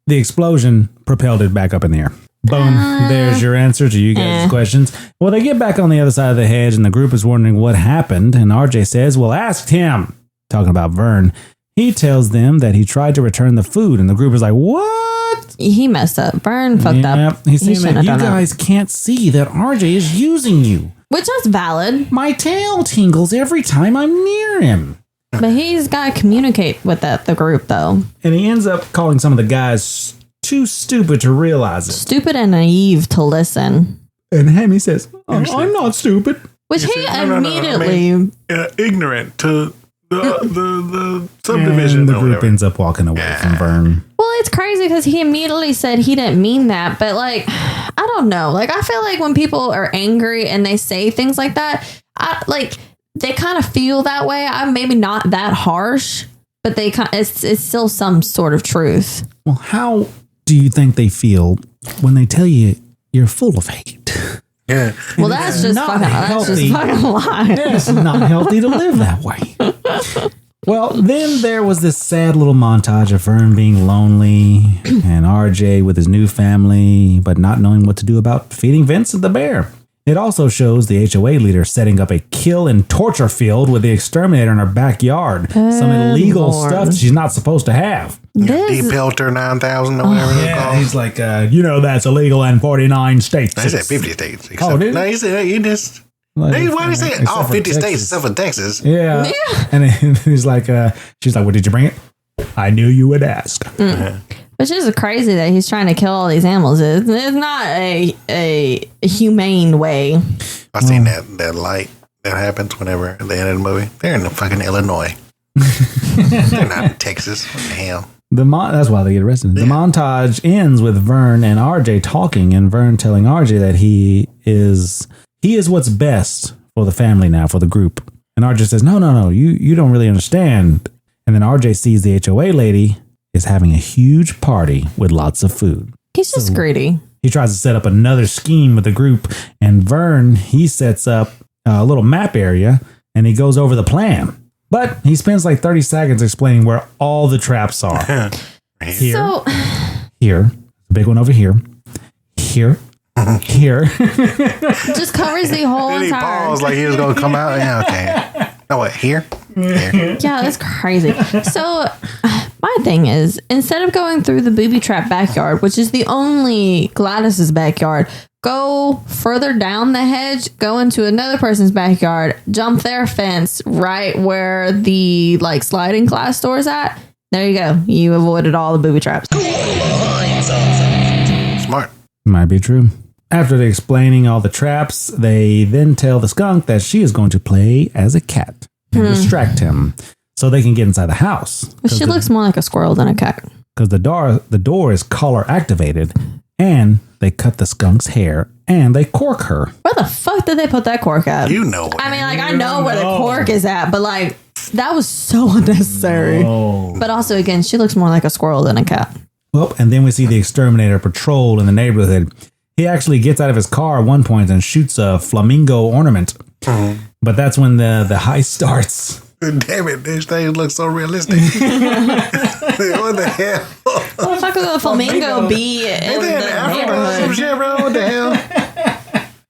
The explosion propelled it back up in the air. Boom. There's your answer to you guys' questions. Well, they get back on the other side of the hedge, and the group is wondering what happened. And RJ says, well, ask him. Talking about Vern. He tells them that he tried to return the food, and the group is like, what? He messed up. Vern fucked up. He's saying that you guys can't see that RJ is using you. Which is valid. My tail tingles every time I'm near him. But he's got to communicate with the group, though. And he ends up calling some of the guys too stupid to realize it. Stupid and naive to listen. And Hammy says, I'm not stupid. Which he immediately... ignorant to the subdivision. And the group ends up walking away from Vern. Well, it's crazy because he immediately said he didn't mean that. But, like, I don't know. Like, I feel like when people are angry and they say things like that, they kind of feel that way. I'm maybe not that harsh, but it's still some sort of truth. Well, how do you think they feel when they tell you you're full of hate? Yeah. Well, that's just fucking lie. It's not healthy to live that way. Well, then there was this sad little montage of Vern being lonely and RJ with his new family, but not knowing what to do about feeding Vincent the bear. It also shows the HOA leader setting up a kill and torture field with the exterminator in her backyard. Some illegal stuff she's not supposed to have. Deep Pelter 9000 or whatever it's called. He's like, that's illegal in 49 states. He said 50 states. Did he said he just... why did he say all 50 states except for Texas? Yeah. And he's like, she's like, well, did you bring it? I knew you would ask. Which is crazy that he's trying to kill all these animals. It's not a humane way. I seen that light that happens whenever at the end of the movie. They're in fucking Illinois. They're not in Texas. What the hell? That's why they get arrested. The montage ends with Vern and RJ talking, and Vern telling RJ that he is what's best for the family now, for the group. And RJ says, no, you don't really understand. And then RJ sees the HOA lady is having a huge party with lots of food. He's just greedy. He tries to set up another scheme with the group, and Vern, he sets up a little map area, and he goes over the plan. But he spends like 30 seconds explaining where all the traps are. Here, the big one over here, here. Just covers the whole then he entire... paused like he was going to come out. Yeah, okay. No, what, here? Yeah, that's crazy. So My thing is, instead of going through the booby trap backyard, which is the only Gladys's backyard, go further down the hedge, go into another person's backyard, jump their fence right where the like sliding glass door is at. There you go. You avoided all the booby traps. Smart. Might be true. After explaining all the traps, they then tell the skunk that she is going to play as a cat and distract him so they can get inside the house. But she looks more like a squirrel than a cat. Because the door is collar activated, and they cut the skunk's hair and they cork her. Where the fuck did they put that cork at? You know. I mean, like, I know where the cork is at, but like, that was so unnecessary. No. But also, again, she looks more like a squirrel than a cat. Well, and then we see the exterminator patrol in the neighborhood. He actually gets out of his car at one point and shoots a flamingo ornament. But that's when the heist starts. Damn it, this thing looks so realistic. What the hell? What the fuck is a flamingo be in the neighborhood? Some shit, bro. What the hell?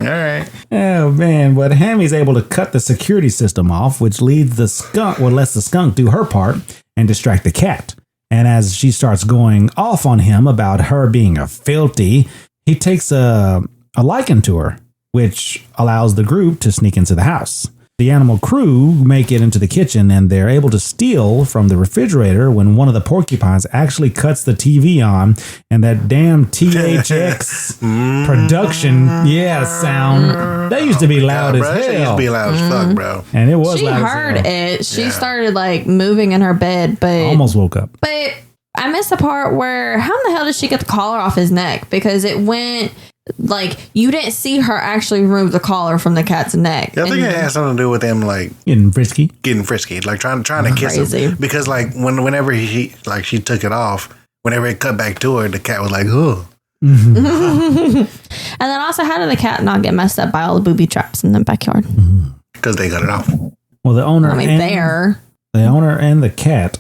All right. Oh, man. But Hammy's able to cut the security system off, which leads the skunk, or lets the skunk do her part and distract the cat. And as she starts going off on him about her being a filthy, he takes a liking to her, which allows the group to sneak into the house. The animal crew make it into the kitchen, and they're able to steal from the refrigerator when one of the porcupines actually cuts the TV on, and that damn THX production, sound, that used to be loud as hell. It used to be loud as fuck, bro. And it was She loud heard as hell. it. She started like moving in her bed, but Almost woke up. But I missed the part where how in the hell did she get the collar off his neck? Because it went like you didn't see her actually remove the collar from the cat's neck. Yeah, I think it has something to do with him like getting frisky, like trying to kiss him. Because like whenever she took it off, whenever it cut back to her, the cat was like, "Ugh." And then also, how did the cat not get messed up by all the booby traps in the backyard? Because they cut it off. Well, the owner, the owner and the cat,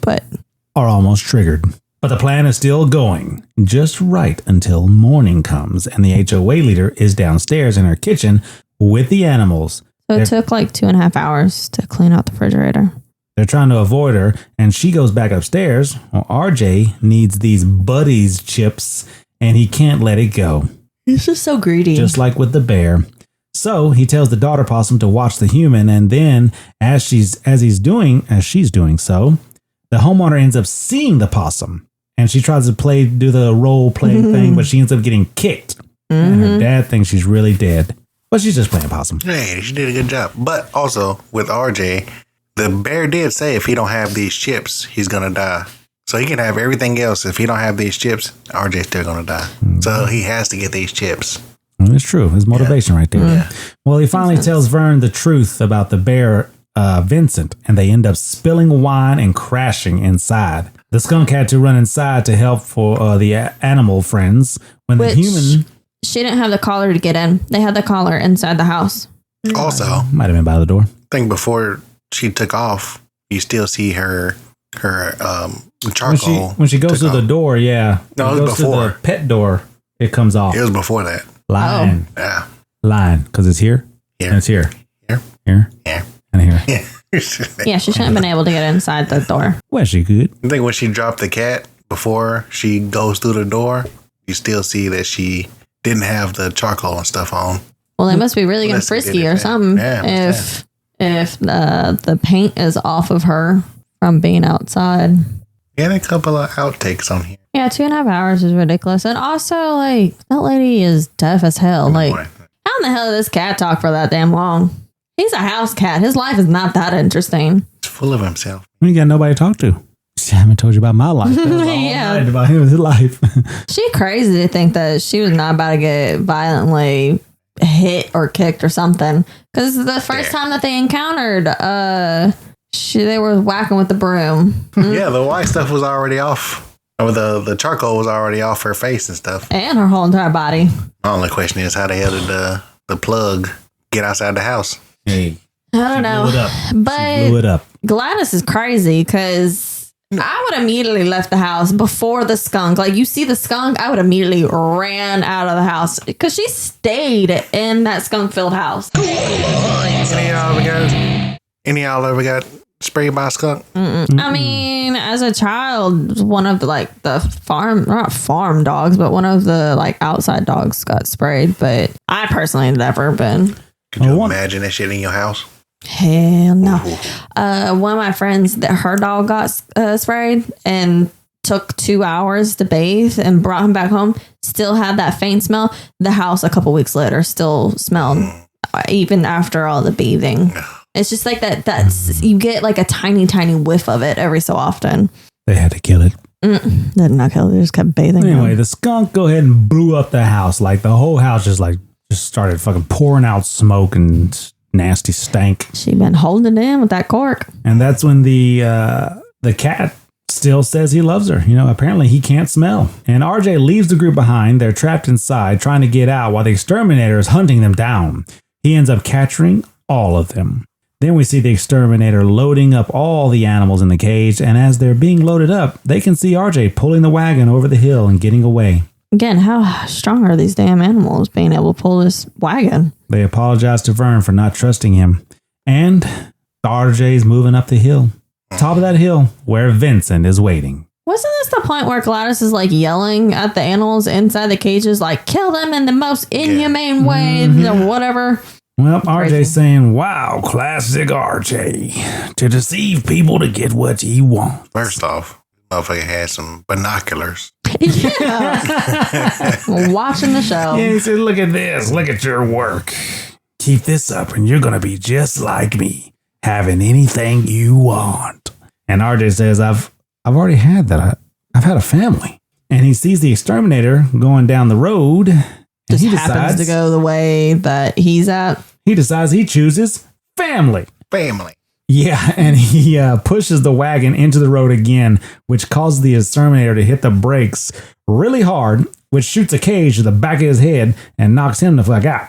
are almost triggered. But the plan is still going just right until morning comes, and the HOA leader is downstairs in her kitchen with the animals. So it took like 2.5 hours to clean out the refrigerator. They're trying to avoid her, and she goes back upstairs. Well, RJ needs these Buddies chips, and he can't let it go. He's just so greedy. Just like with the bear. So he tells the daughter possum to watch the human, and then as she's doing so, the homeowner ends up seeing the possum. And she tries to do the role play thing, but she ends up getting kicked. And her dad thinks she's really dead. But she's just playing possum. Hey, she did a good job. But also, with RJ, the bear did say if he don't have these chips, he's going to die. So he can have everything else. If he don't have these chips, RJ's still going to die. So he has to get these chips. Well, it's true. His motivation right there. Yeah. Well, he finally tells Vern the truth about the bear, Vincent, and they end up spilling wine and crashing inside. The skunk had to run inside to help for the animal friends when the human... She didn't have the collar to get in. They had the collar inside the house. Also, might have been by the door. I think before she took off, you still see her charcoal. When she goes to the door, yeah. No, it was before. To the pet door, it comes off. It was before that. Lying. Oh. Yeah. Lying. Because it's here. Here. And it's here. Here. Here. Yeah. And here. Yeah. Yeah, she shouldn't have been able to get inside the door. Well, she could. I think when she dropped the cat, before she goes through the door, you still see that she didn't have the charcoal and stuff on. Well, they must be really getting frisky or something. Yeah, if the paint is off of her from being outside. And a couple of outtakes on here. Yeah, 2.5 hours is ridiculous. And also, like, that lady is deaf as hell. Like, how in the hell did this cat talk for that damn long? He's a house cat. His life is not that interesting. He's full of himself. We ain't got nobody to talk to. I haven't told you about my life. Yeah. About his life. She crazy to think that she was not about to get violently hit or kicked or something. Because the first time that they encountered, they were whacking with the broom. Yeah, the white stuff was already off. Or the charcoal was already off her face and stuff. And her whole entire body. The only question is, how the hell did the plug get outside the house? Hey, I don't know. Blew it up. But Blew it up. Gladys is crazy because I would immediately left the house before the skunk. Like, you see the skunk, I would immediately ran out of the house because she stayed in that skunk-filled house. Any of y'all ever got sprayed by a skunk? I mean, as a child, one of the not farm dogs, but one of the outside dogs got sprayed. But I personally never been. Could you imagine that shit in your house? Hell no. One of my friends, her dog got sprayed and took 2 hours to bathe and brought him back home. Still had that faint smell. The house a couple weeks later still smelled even after all the bathing. It's just like that. That's you get a tiny whiff of it every so often. They had to kill it. They did not kill it. They just kept bathing. Anyway, the skunk go ahead and blew up the house. The whole house just started fucking pouring out smoke and nasty stank. She been holding it in with that cork. And that's when the cat still says he loves her. Apparently he can't smell. And RJ leaves the group behind. They're trapped inside trying to get out while the exterminator is hunting them down. He ends up capturing all of them. Then we see the exterminator loading up all the animals in the cage. And as they're being loaded up, they can see RJ pulling the wagon over the hill and getting away. Again, how strong are these damn animals being able to pull this wagon? They apologize to Vern for not trusting him. And RJ's moving up the hill. Top of that hill where Vincent is waiting. Wasn't this the point where Gladys is yelling at the animals inside the cages, kill them in the most inhumane way or whatever? Well, RJ's saying, wow, classic RJ. To deceive people to get what he wants. First off, motherfucker had some binoculars. Yeah. Watching the show. Yeah, he said, look at this. Look at your work. Keep this up and you're going to be just like me. Having anything you want. And RJ says, I've already had that. I've had a family. And he sees the exterminator going down the road. Just happens to go the way that he's at. He decides he chooses family. Family. Yeah, and he pushes the wagon into the road again, which causes the exterminator to hit the brakes really hard, which shoots a cage to the back of his head and knocks him the fuck out.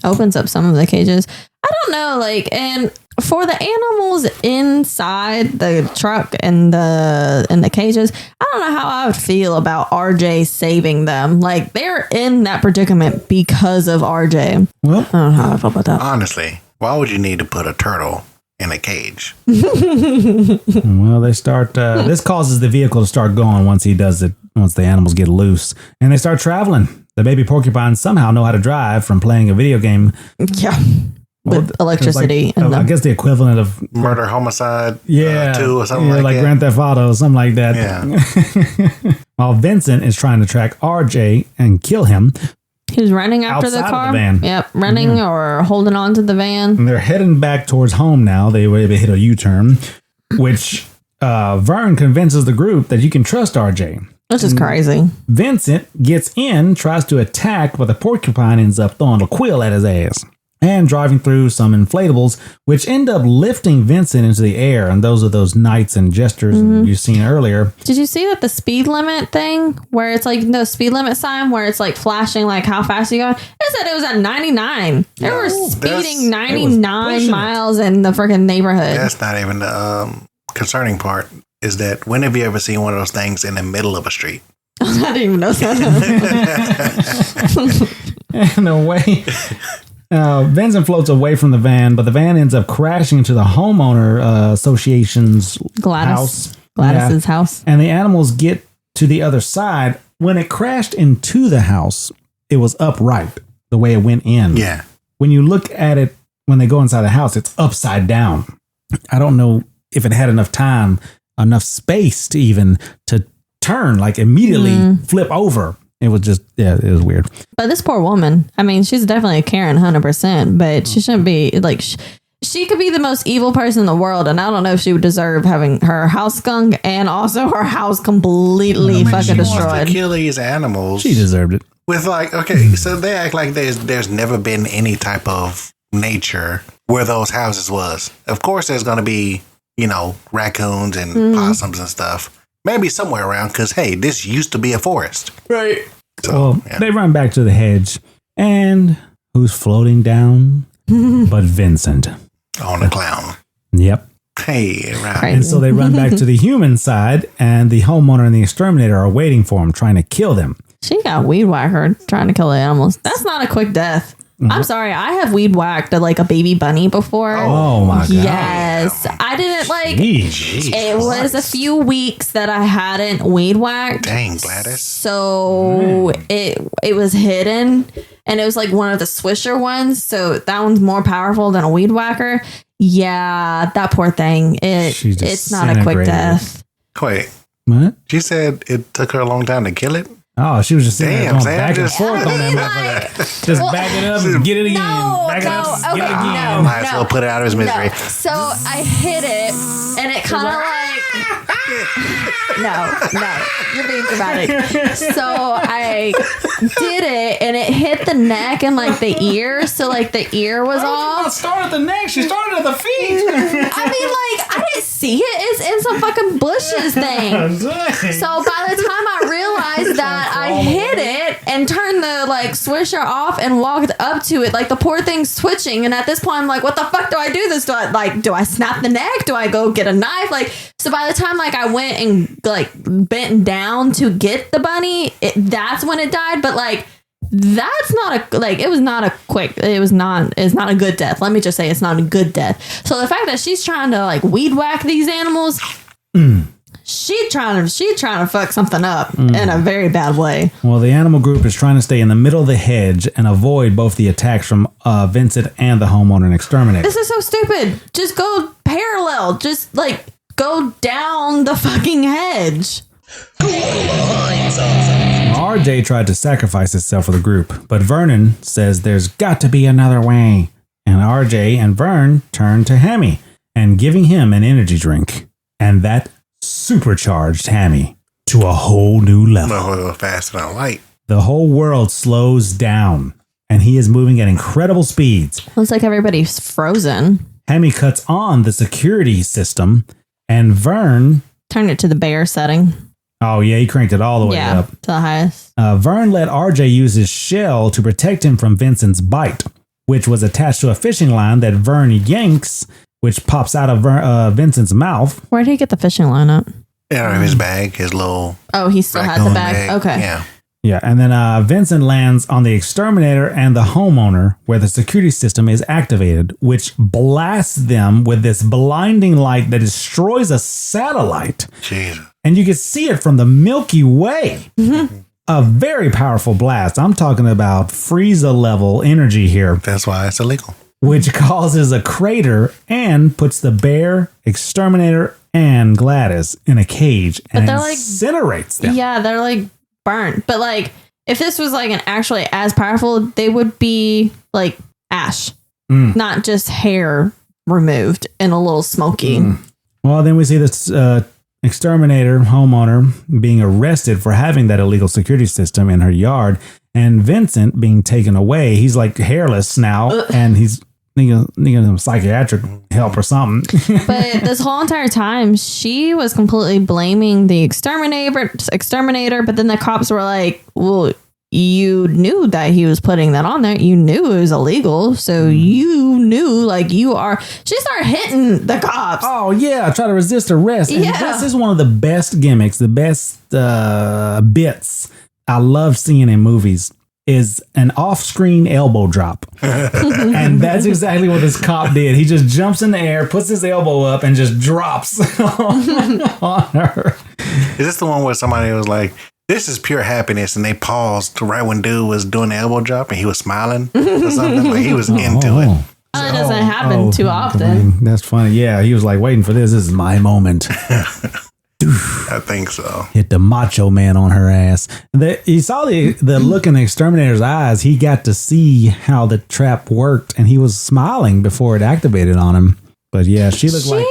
Opens up some of the cages. I don't know, and for the animals inside the truck and the cages, I don't know how I would feel about RJ saving them. They're in that predicament because of RJ. Well, I don't know how I feel about that. Honestly, why would you need to put a turtle in a cage? Well, they start. This causes the vehicle to start going once he does it. Once the animals get loose, and they start traveling. The baby porcupines somehow know how to drive from playing a video game. Yeah. With electricity. I guess the equivalent of Murder, Homicide 2 or something like that. Grand Theft Auto, something like that. Yeah. While Vincent is trying to track RJ and kill him. He was running after the car. Of the van. Yep, running or holding on to the van. And they're heading back towards home now. They were able to hit a U-turn, which Vern convinces the group that you can trust RJ. Which is crazy. Vincent gets in, tries to attack, but the porcupine ends up throwing a quill at his ass. And driving through some inflatables, which end up lifting Vincent into the air. And those are those knights and jesters you've seen earlier. Did you see that the speed limit thing where it's the speed limit sign where it's flashing how fast you go? It said it was at 99. They were speeding 99 miles in the freaking neighborhood. That's not even the concerning part. Is that when have you ever seen one of those things in the middle of a street? I didn't even know that. In a way... Vincent floats away from the van, but the van ends up crashing into the homeowner association's house. Gladys's house. And the animals get to the other side. When it crashed into the house, it was upright the way it went in. Yeah. When you look at it, when they go inside the house, it's upside down. I don't know if it had enough time, enough space to even to turn, immediately flip over. It was just, it was weird. But this poor woman, I mean, she's definitely a Karen 100%, but she shouldn't be, she could be the most evil person in the world, and I don't know if she would deserve having her house skunk and also her house completely fucking destroyed. She wants to kill these animals. She deserved it. With so they act like there's never been any type of nature where those houses was. Of course, there's going to be, raccoons and possums and stuff. Maybe somewhere around, because, hey, this used to be a forest. Right. So, They run back to the hedge, and who's floating down but Vincent? On a clown. Yep. Hey, right. And so they run back to the human side, and the homeowner and the exterminator are waiting for him, trying to kill them. She got weed whacker trying to kill the animals. That's not a quick death. I'm sorry, I have weed whacked like a baby bunny before. Oh my god. Yes. I didn't like it was a few weeks that I hadn't weed whacked. Dang, Gladys. So it was hidden and it was like one of the Swisher ones. So that one's more powerful than a weed whacker. Yeah, that poor thing. It's not a quick death. Wait. What? She said it took her a long time to kill it? Oh, she was just sitting there going Sam, back and just- forth on that motherfucker. Just back it up and get it again. Back it up, get it again. Might as well put it out of his misery. No. So I hit it and it kind of like no, you're being dramatic. So I did it and it hit the neck and like the ear. So like the ear was off. Started at the neck. She started at the feet. I mean, like I didn't see it. It's in some fucking bushes thing. So by the time I realized that, I hit it and turned the like Swisher off and walked up to it. Like the poor thing's twitching. And at this point, I'm like, what the fuck do I do this? Do I snap the neck? Do I go get a knife? Like, so by the time like I went and like bent down to get the bunny, that's when it died. But like, that's not a, like, it's not a good death. Let me just say it's not a good death. So the fact that she's trying to like weed whack these animals, She's trying to fuck something up in a very bad way. Well, the animal group is trying to stay in the middle of the hedge and avoid both the attacks from Vincent and the homeowner and exterminator. This is so stupid. Just go parallel. Just like go down the fucking hedge. RJ tried to sacrifice himself for the group, but Vernon says there's got to be another way. And RJ and Vern turn to Hammy and giving him an energy drink. And that supercharged Hammy to a whole new level. No, faster than light. The whole world slows down and he is moving at incredible speeds. Looks like everybody's frozen. Hammy cuts on the security system and Vern turned it to the bear setting. Oh yeah, he cranked it all the way up to the highest. Vern let RJ use his shell to protect him from Vincent's bite, which was attached to a fishing line that Vern yanks, which pops out of Vincent's mouth. Where did he get the fishing line at? Yeah, in his bag, his little. Oh, he still had the bag. Okay. Yeah. Yeah, and then Vincent lands on the exterminator and the homeowner where the security system is activated, which blasts them with this blinding light that destroys a satellite. Jesus. And you can see it from the Milky Way. Mm-hmm. A very powerful blast. I'm talking about Frieza level energy here. That's why it's illegal. Which causes a crater and puts the bear, exterminator, and Gladys in a cage and incinerates them. Yeah, they're like burnt. But like, if this was like an actually as powerful, they would be like ash, not just hair removed and a little smoky. Well, then we see this exterminator homeowner being arrested for having that illegal security system in her yard, and Vincent being taken away. He's like hairless now, and he's needing some psychiatric help or something. But this whole entire time, she was completely blaming the exterminator. But then the cops were like, "Well, you knew that he was putting that on there. You knew it was illegal, so you knew like you are." She started hitting the cops. Oh yeah, try to resist arrest. And this is one of the best gimmicks, the best bits I love seeing in movies. Is an off-screen elbow drop. And that's exactly what this cop did. He just jumps in the air, puts his elbow up, and just drops on her. Is this the one where somebody was like, "This is pure happiness," and they paused right when dude was doing the elbow drop and he was smiling or something? Like he was into it. It doesn't happen too often. That's funny. Yeah, he was like waiting for this. This is my moment. I think so. Hit the macho man on her ass. You saw the look in the exterminator's eyes. He got to see how the trap worked, and he was smiling before it activated on him. But yeah, she looked like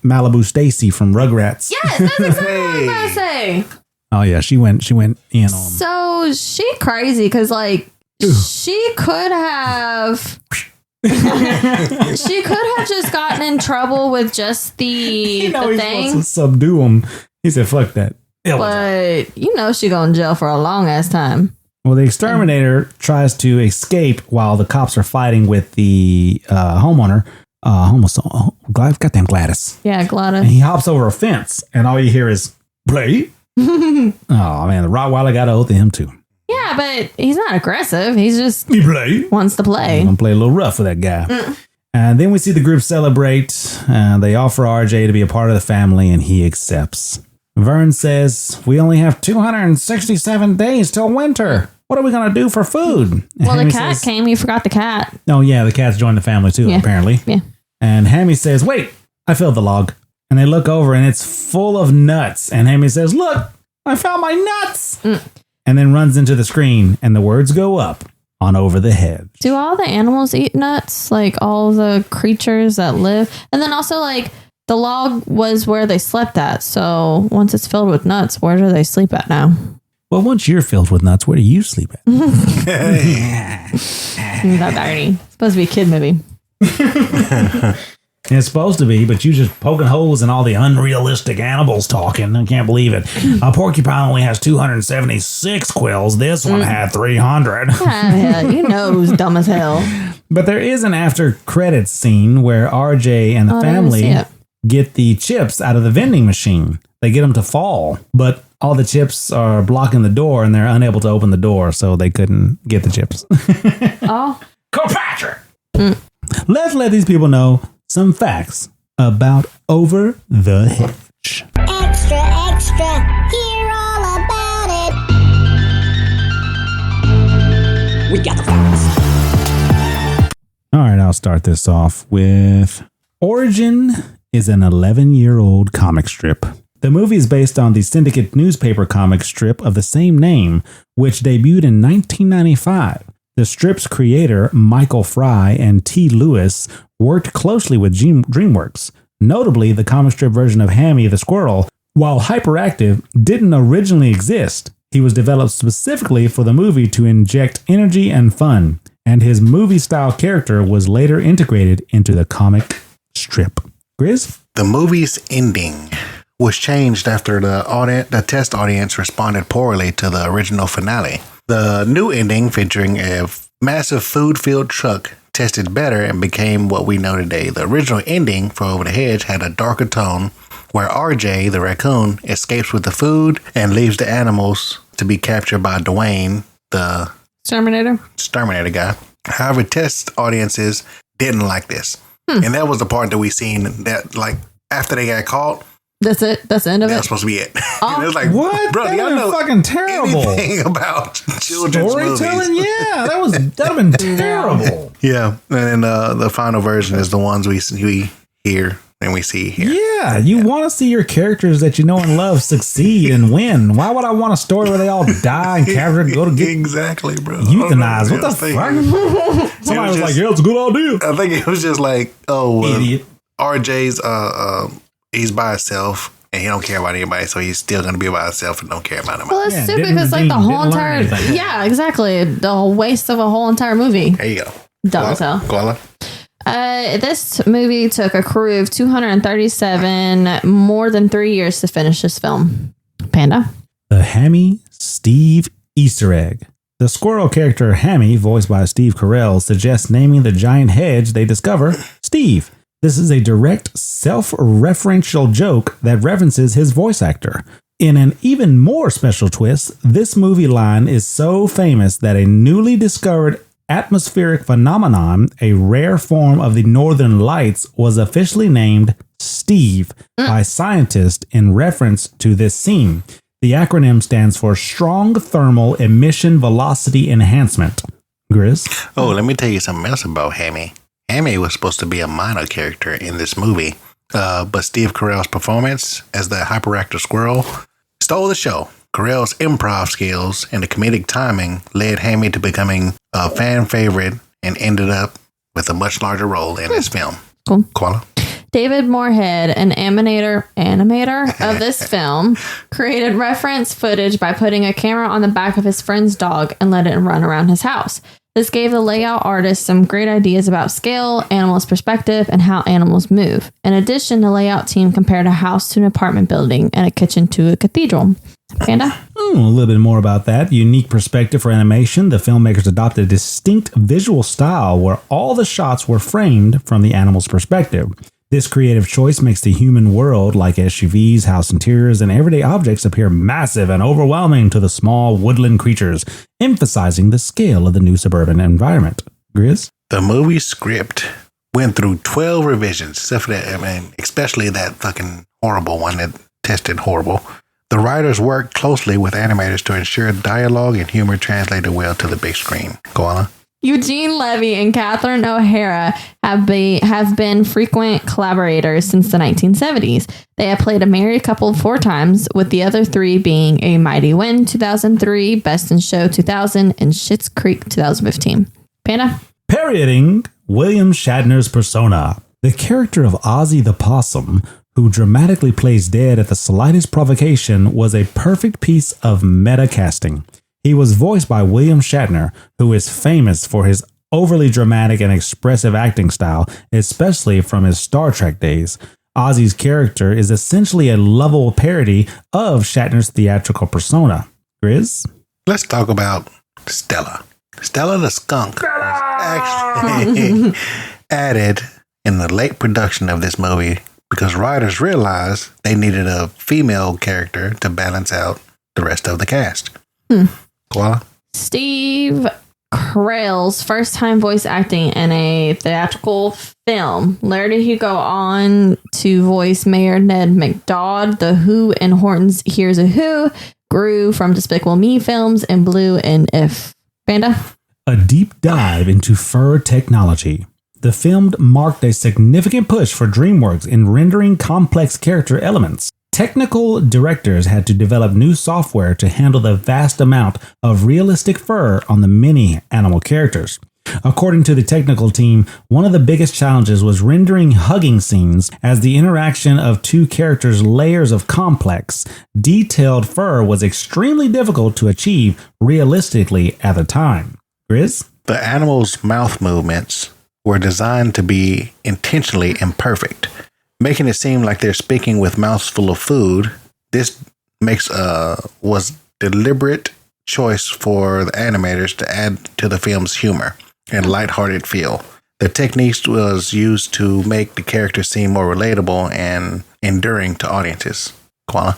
Malibu Stacy from Rugrats. Yes, that's exactly what I was about to say. Oh yeah, she went in on him. So she crazy because like she could have. She could have just gotten in trouble with just the the thing. To subdue him. He said, "Fuck that." But she going to jail for a long ass time. Well, the exterminator tries to escape while the cops are fighting with the homeowner. Goddamn Gladys. Yeah, Gladys. And he hops over a fence, and all you hear is play. Oh man, the Rottweiler got a hold of him too. Yeah, but he's not aggressive. He's just He wants to play. I'm gonna play a little rough with that guy. And then we see the group celebrate. They offer RJ to be a part of the family, and he accepts. Vern says, "We only have 267 days till winter. What are we gonna do for food?" And Well, Hammy the cat came. You forgot the cat. Oh yeah, the cat's joined the family too, apparently. Yeah. And Hammy says, "Wait, I filled the log." And they look over, and it's full of nuts. And Hammy says, "Look, I found my nuts." And then runs into the screen, and the words go up on Over the Hedge. Do all the animals eat nuts? Like all the creatures that live? And then also like the log was where they slept at. So once it's filled with nuts, where do they sleep at now? Well, once you're filled with nuts, where do you sleep at? That dirty. It's supposed to be a kid movie. It's supposed to be, but you just poking holes in all the unrealistic animals talking. I can't believe it. A porcupine only has 276 quills. This one had 300. Yeah, you know who's dumb as hell. But there is an after credits scene where RJ and the family get the chips out of the vending machine. They get them to fall, but all the chips are blocking the door and they're unable to open the door, so they couldn't get the chips. Oh. Kirkpatrick! Let's let these people know some facts about Over the Hedge. Extra, extra, hear all about it. We got the facts. All right, I'll start this off with Origin is an 11-year-old comic strip. The movie is based on the Syndicate newspaper comic strip of the same name, which debuted in 1995. The strip's creator, Michael Fry and T. Lewis, worked closely with Dreamworks. Notably, the comic strip version of Hammy the Squirrel, while hyperactive, didn't originally exist. He was developed specifically for the movie to inject energy and fun, and his movie-style character was later integrated into the comic strip. Grizz? The movie's ending was changed after the test audience responded poorly to the original finale. The new ending, featuring a massive food-filled truck, tested better and became what we know today. The original ending for Over the Hedge had a darker tone, where RJ, the raccoon, escapes with the food and leaves the animals to be captured by Dwayne, the Exterminator guy. However, test audiences didn't like this. And that was the part that we seen that, like, after they got caught. That's it? That's the end of it? That's supposed to be it. Oh. It was like, What? bro, That y'all would've know been fucking terrible. anything about children's Storytelling? movies. Yeah, that'd have been terrible. Yeah, and the final version is the ones we hear and we see here. Yeah, you want to see your characters that you know and love succeed and win. Why would I want a story where they all die and capture and go to get exactly, bro. euthanized? What the fuck? Somebody was like, "Yeah, it's a good idea." I think it was just like, Idiot. RJ's he's by himself and he don't care about anybody, so he's still gonna be by himself and don't care about him. Well, it's stupid because like the whole entire exactly the whole waste of a whole entire movie. There you go. Dumb as hell. Koala. This movie took a crew of 237, more than 3 years to finish this film. Panda. The Hammy Steve Easter egg. The squirrel character Hammy, voiced by Steve Carell, suggests naming the giant hedge they discover Steve. This is a direct self-referential joke that references his voice actor. In an even more special twist, this movie line is so famous that a newly discovered atmospheric phenomenon, a rare form of the Northern Lights, was officially named Steve by scientists in reference to this scene. The acronym stands for Strong Thermal Emission Velocity Enhancement. Grizz? Oh, let me tell you something else about Hammy. Hammy was supposed to be a minor character in this movie, but Steve Carell's performance as the hyperactive squirrel stole the show. Carell's improv skills and the comedic timing led Hammy to becoming a fan favorite and ended up with a much larger role in this film. Cool. Koala. David Moorhead, an animator of this film, created reference footage by putting a camera on the back of his friend's dog and let it run around his house. This gave the layout artist some great ideas about scale, animals' perspective, and how animals move. In addition, the layout team compared a house to an apartment building and a kitchen to a cathedral. Panda? A little bit more about that. Unique perspective for animation. The filmmakers adopted a distinct visual style where all the shots were framed from the animal's perspective. This creative choice makes the human world, like SUVs, house interiors, and everyday objects, appear massive and overwhelming to the small woodland creatures, emphasizing the scale of the new suburban environment. Grizz? The movie script went through 12 revisions, except for that, especially that fucking horrible one that tested horrible. The writers worked closely with animators to ensure dialogue and humor translated well to the big screen. Koala? Eugene Levy and Catherine O'Hara have been frequent collaborators since the 1970s. They have played a married couple 4 times, with the other 3 being A Mighty Wind 2003, Best in Show 2000, and Schitt's Creek 2015. Panda? Parodying William Shatner's persona, the character of Ozzy the Possum, who dramatically plays dead at the slightest provocation, was a perfect piece of meta casting. He was voiced by William Shatner, who is famous for his overly dramatic and expressive acting style, especially from his Star Trek days. Ozzy's character is essentially a lovable parody of Shatner's theatrical persona. Grizz? Let's talk about Stella. Stella the skunk was actually added in the late production of this movie because writers realized they needed a female character to balance out the rest of the cast. Koala? Steve Carell's first time voice acting in a theatrical film. Later he go on to voice Mayor Ned McDowell, The Who, and Horton's Here's a Who, grew from Despicable Me films and Blue and If. Panda? A deep dive into fur technology. The film marked a significant push for Dreamworks in rendering complex character elements. Technical directors had to develop new software to handle the vast amount of realistic fur on the many animal characters. According to the technical team, one of the biggest challenges was rendering hugging scenes, as the interaction of 2 characters' layers of complex, detailed fur was extremely difficult to achieve realistically at the time. Grizz? The animals' mouth movements were designed to be intentionally imperfect, making it seem like they're speaking with mouths full of food. This was deliberate choice for the animators to add to the film's humor and lighthearted feel. The techniques was used to make the characters seem more relatable and enduring to audiences. Koala?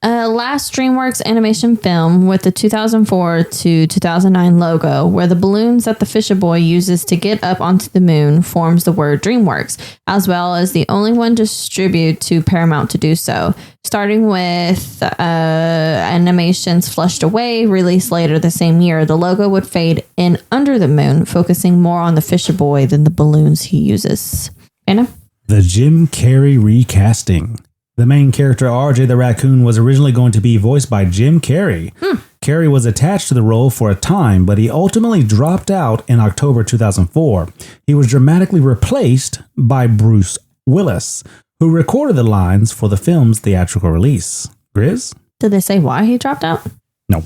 Last Dreamworks animation film with the 2004 to 2009 logo, where the balloons that the Fisher Boy uses to get up onto the moon forms the word Dreamworks, as well as the only one distributed to Paramount to do so. Starting with animations Flushed Away, released later the same year, the logo would fade in under the moon, focusing more on the Fisher Boy than the balloons he uses. Anna? The Jim Carrey recasting. The main character, RJ the Raccoon, was originally going to be voiced by Jim Carrey. Carrey was attached to the role for a time, but he ultimately dropped out in October 2004. He was dramatically replaced by Bruce Willis, who recorded the lines for the film's theatrical release. Grizz? Did they say why he dropped out? No.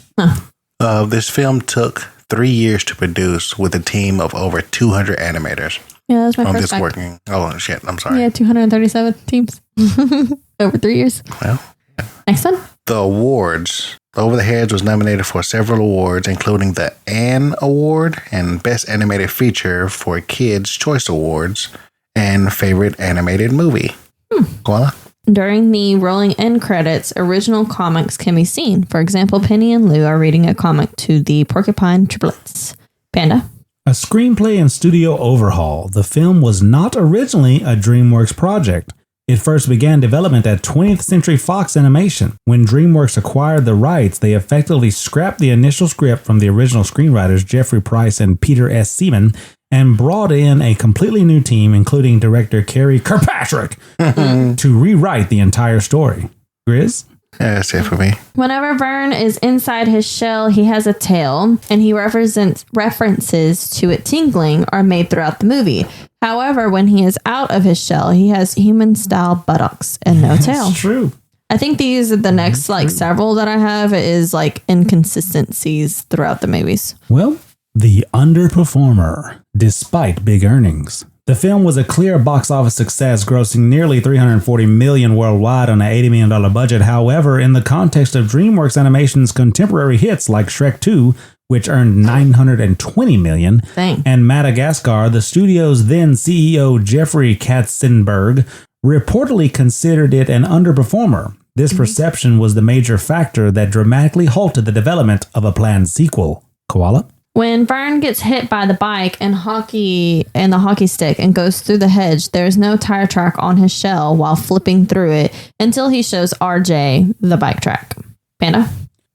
This film took 3 years to produce with a team of over 200 animators. Yeah, that's my on first this fact. working. Oh, shit. I'm sorry. Yeah, 237 teams. Over 3 years. Well, Next one. the awards. Over the Hedge was nominated for several awards, including the Anne Award and Best Animated Feature for Kids' Choice Awards and Favorite Animated Movie. Koala? During the rolling end credits, original comics can be seen. For example, Penny and Lou are reading a comic to the Porcupine Triplets. Panda? A screenplay and studio overhaul. The film was not originally a DreamWorks project. It first began development at 20th Century Fox Animation. When DreamWorks acquired the rights, they effectively scrapped the initial script from the original screenwriters Jeffrey Price and Peter S. Seaman and brought in a completely new team, including director Carrie Kirkpatrick, to rewrite the entire story. Grizz? Yeah, that's it for me. Whenever Vern is inside his shell, he has a tail, and he references to it tingling are made throughout the movie. However, when he is out of his shell, he has human-style buttocks and no tail. That's true. I think these are the next several that I have is inconsistencies throughout the movies. Well, the underperformer, despite big earnings. The film was a clear box office success, grossing nearly $340 million worldwide on an $80 million budget. However, in the context of DreamWorks Animation's contemporary hits like Shrek 2, which earned $920 million. Dang. And Madagascar, the studio's then CEO Jeffrey Katzenberg reportedly considered it an underperformer. This perception was the major factor that dramatically halted the development of a planned sequel. Koala? When Vern gets hit by the bike and the hockey stick and goes through the hedge, there's no tire track on his shell while flipping through it until he shows RJ the bike track. Panda?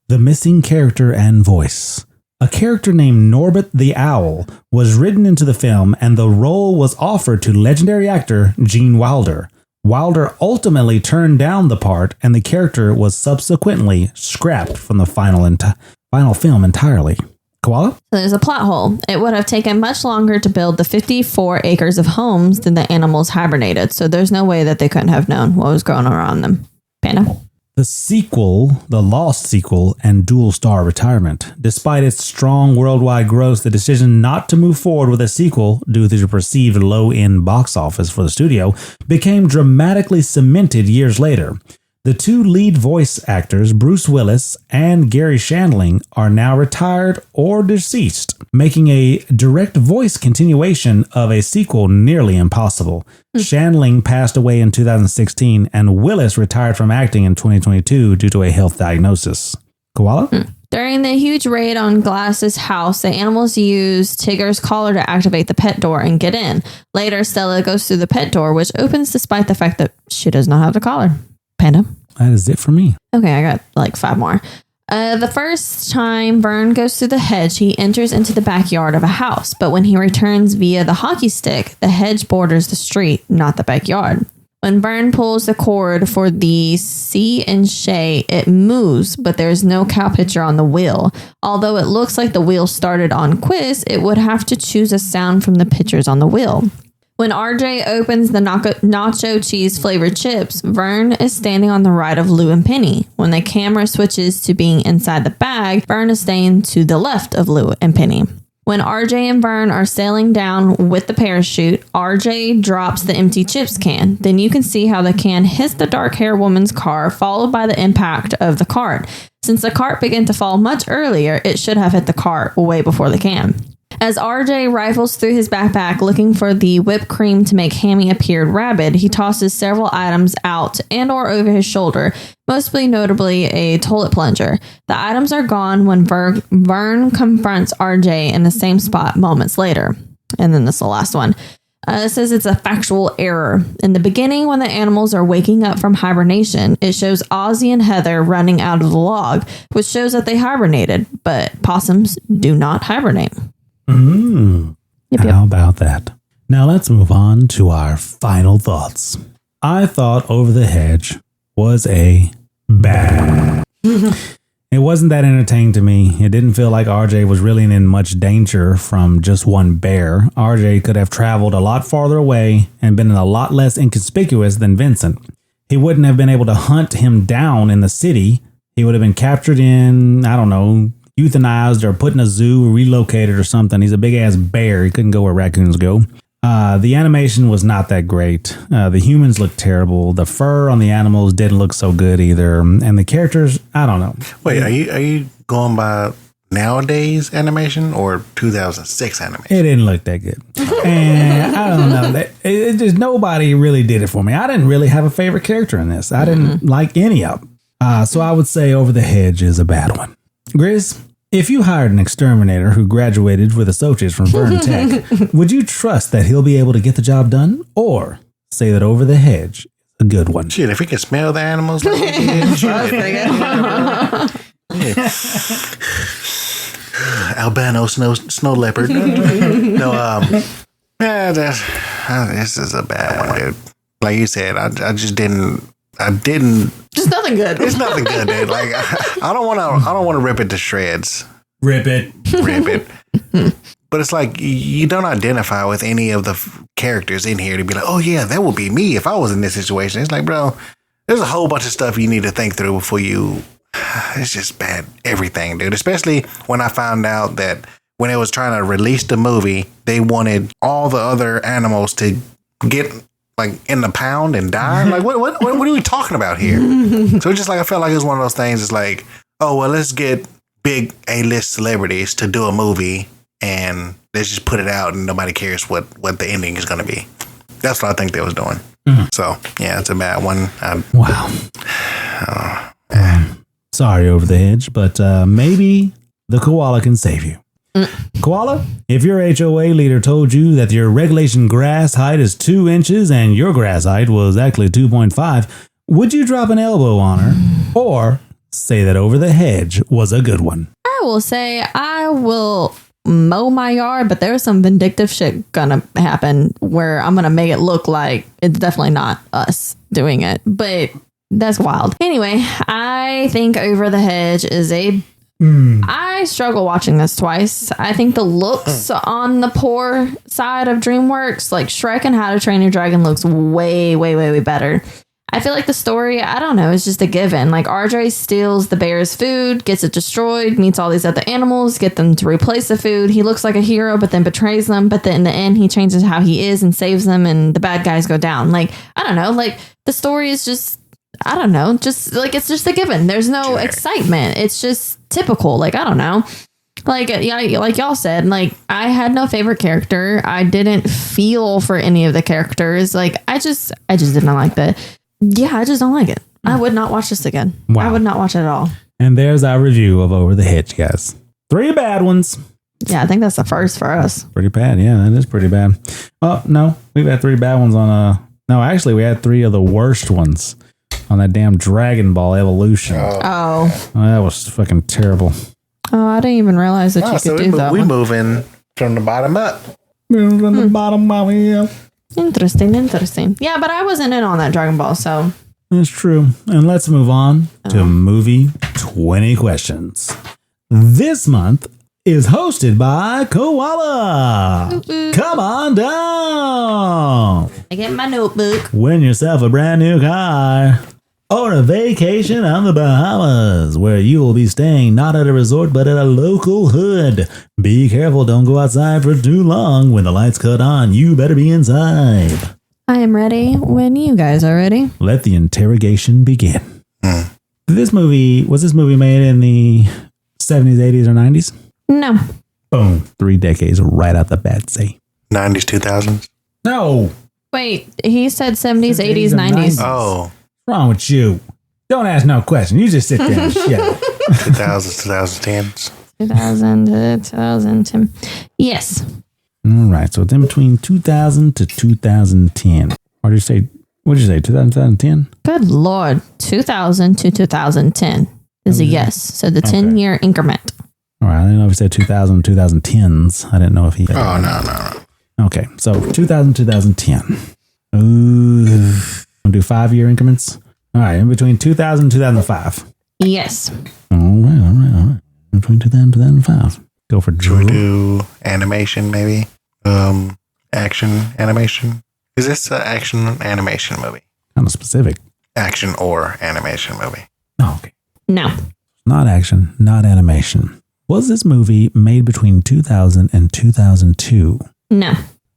The missing character and voice. A character named Norbert the Owl was written into the film, and the role was offered to legendary actor Gene Wilder. Wilder ultimately turned down the part, and the character was subsequently scrapped from the final film entirely. Koala? So there's a plot hole. It would have taken much longer to build the 54 acres of homes than the animals hibernated, so there's no way that they couldn't have known what was going on around them. Panda? The sequel, the Lost sequel, and dual star retirement. Despite its strong worldwide gross, the decision not to move forward with a sequel due to the perceived low-end box office for the studio became dramatically cemented years later. The two lead voice actors, Bruce Willis and Gary Shandling, are now retired or deceased, making a direct voice continuation of a sequel nearly impossible. Shandling passed away in 2016, and Willis retired from acting in 2022 due to a health diagnosis. Koala? During the huge raid on Glass's house, the animals use Tigger's collar to activate the pet door and get in. Later, Stella goes through the pet door, which opens despite the fact that she does not have the collar. Panda? That is it for me. Okay, I got like 5 more. The first time Vern goes through the hedge, he enters into the backyard of a house. But when he returns via the hockey stick, the hedge borders the street, not the backyard. When Vern pulls the cord for the See and Shay, it moves, but there's no cow picture on the wheel. Although it looks like the wheel started on Quiz, it would have to choose a sound from the pictures on the wheel. When RJ opens the nacho cheese flavored chips, Vern is standing on the right of Lou and Penny. When the camera switches to being inside the bag, Vern is staying to the left of Lou and Penny. When RJ and Vern are sailing down with the parachute, RJ drops the empty chips can. Then you can see how the can hits the dark-haired woman's car, followed by the impact of the cart. Since the cart began to fall much earlier, it should have hit the cart way before the can. As RJ rifles through his backpack looking for the whipped cream to make Hammy appear rabid, he tosses several items out and or over his shoulder, mostly notably a toilet plunger. The items are gone when Vern confronts RJ in the same spot moments later. And then this is the last one. It says it's a factual error. In the beginning, when the animals are waking up from hibernation, it shows Ozzy and Heather running out of the log, which shows that they hibernated, but possums do not hibernate. How about that? Now let's move on to our final thoughts. I thought Over the Hedge was a bad one. It wasn't that entertaining to me. It didn't feel like RJ was really in much danger from just one bear. RJ could have traveled a lot farther away and been a lot less inconspicuous than Vincent. He wouldn't have been able to hunt him down in the city. He would have been captured in, I don't know, euthanized or put in a zoo or relocated or something. He's a big ass bear. He couldn't go where raccoons go. The animation was not that great. The humans looked terrible. The fur on the animals didn't look so good either. And the characters, I don't know. Wait, are you going by nowadays animation or 2006 animation? It didn't look that good. And I don't know. It just nobody really did it for me. I didn't really have a favorite character in this. I didn't like any of them. So I would say Over the Hedge is a bad one. Grizz, if you hired an exterminator who graduated with associates from Vern Tech, would you trust that he'll be able to get the job done, or say that Over the Hedge is a good one? Shit, if he can smell the animals, like albino snow leopard. This is a bad one, dude. Like you said, I just didn't. Just nothing good. It's nothing good, dude. Like I don't want to rip it to shreds. Rip it. But it's like you don't identify with any of the characters in here to be like, oh yeah, that would be me if I was in this situation. It's like, bro, there's a whole bunch of stuff you need to think through before you. It's just bad everything, dude. Especially when I found out that when it was trying to release the movie, they wanted all the other animals to get like in the pound and die. Like what are we talking about here? So it's just like I felt like it was one of those things. It's like, oh well, let's get big A-list celebrities to do a movie and they just put it out and nobody cares what the ending is going to be. That's what I think they was doing. So, yeah, it's a bad one. Wow. Sorry, Over the Hedge, but maybe the koala can save you. Koala, if your HOA leader told you that your regulation grass height is 2 inches and your grass height was actually 2.5, would you drop an elbow on her or say that Over the Hedge was a good one? I will say I will mow my yard, but there's some vindictive shit gonna happen where I'm gonna make it look like it's definitely not us doing it, but that's wild. Anyway, I think Over the Hedge is I struggle watching this twice. I think the looks on the poor side of DreamWorks, like Shrek and How to Train Your Dragon, looks way, way, way, way better. I feel like the story, I don't know, is just a given. Like RJ steals the bear's food, gets it destroyed, meets all these other animals, get them to replace the food. He looks like a hero, but then betrays them. But then in the end, he changes how he is and saves them, and the bad guys go down. Like, I don't know, like the story is just, I don't know, just like it's just a given. There's no excitement. It's just typical. Like, I don't know. Like, yeah, like y'all said, like I had no favorite character. I didn't feel for any of the characters. Like, I just didn't like that. Yeah, I just don't like it. I would not watch this again. Wow. I would not watch it at all. And there's our review of Over the Hedge, guys. 3 bad ones. Yeah, I think that's the first for us. Pretty bad. Yeah, that is pretty bad. Oh, no, we've had 3 bad ones on no, actually, we had 3 of the worst ones on that damn Dragon Ball Evolution. Oh, that was fucking terrible. Oh, I didn't even realize that you could do that. We moving from the bottom up. Moving from the bottom up, yeah. Interesting. Yeah, but I wasn't in on that Dragon Ball, so. That's true. And let's move on to movie 20 questions. This month is hosted by Koala. Come on down. I get my notebook. Win yourself a brand new car or a vacation on the Bahamas, where you will be staying not at a resort but at a local hood. Be careful, don't go outside for too long. When the lights cut on, you better be inside. I am ready when you guys are ready. Let the interrogation begin. Was this movie made in the 70s, 80s, or 90s? No. Boom. 3 decades right out the bat, say. 90s, 2000s? No. Wait, he said 70s, 80s, 90s. Oh. What's wrong with you? Don't ask no question. You just sit there and shut up. 2000s, 2010s. 2000 to 2010. Yes. All right. So it's in between 2000 to 2010. What did you say? 2010? Good Lord. 2000 to 2010 is a yes. So the 10-year increment. All right. I didn't know if he said 2000, 2010s. I didn't know if he had. Oh, no. Okay. So 2000, 2010. Ooh. We'll do 5-year increments. All right. In between 2000 and 2005. Yes. All right. In between 2000 and 2005. Go for Should we do animation, maybe? Action animation? Is this an action animation movie? Kind of specific. Action or animation movie? Oh, okay. No. Not action, not animation. Was this movie made between 2000 and 2002? No.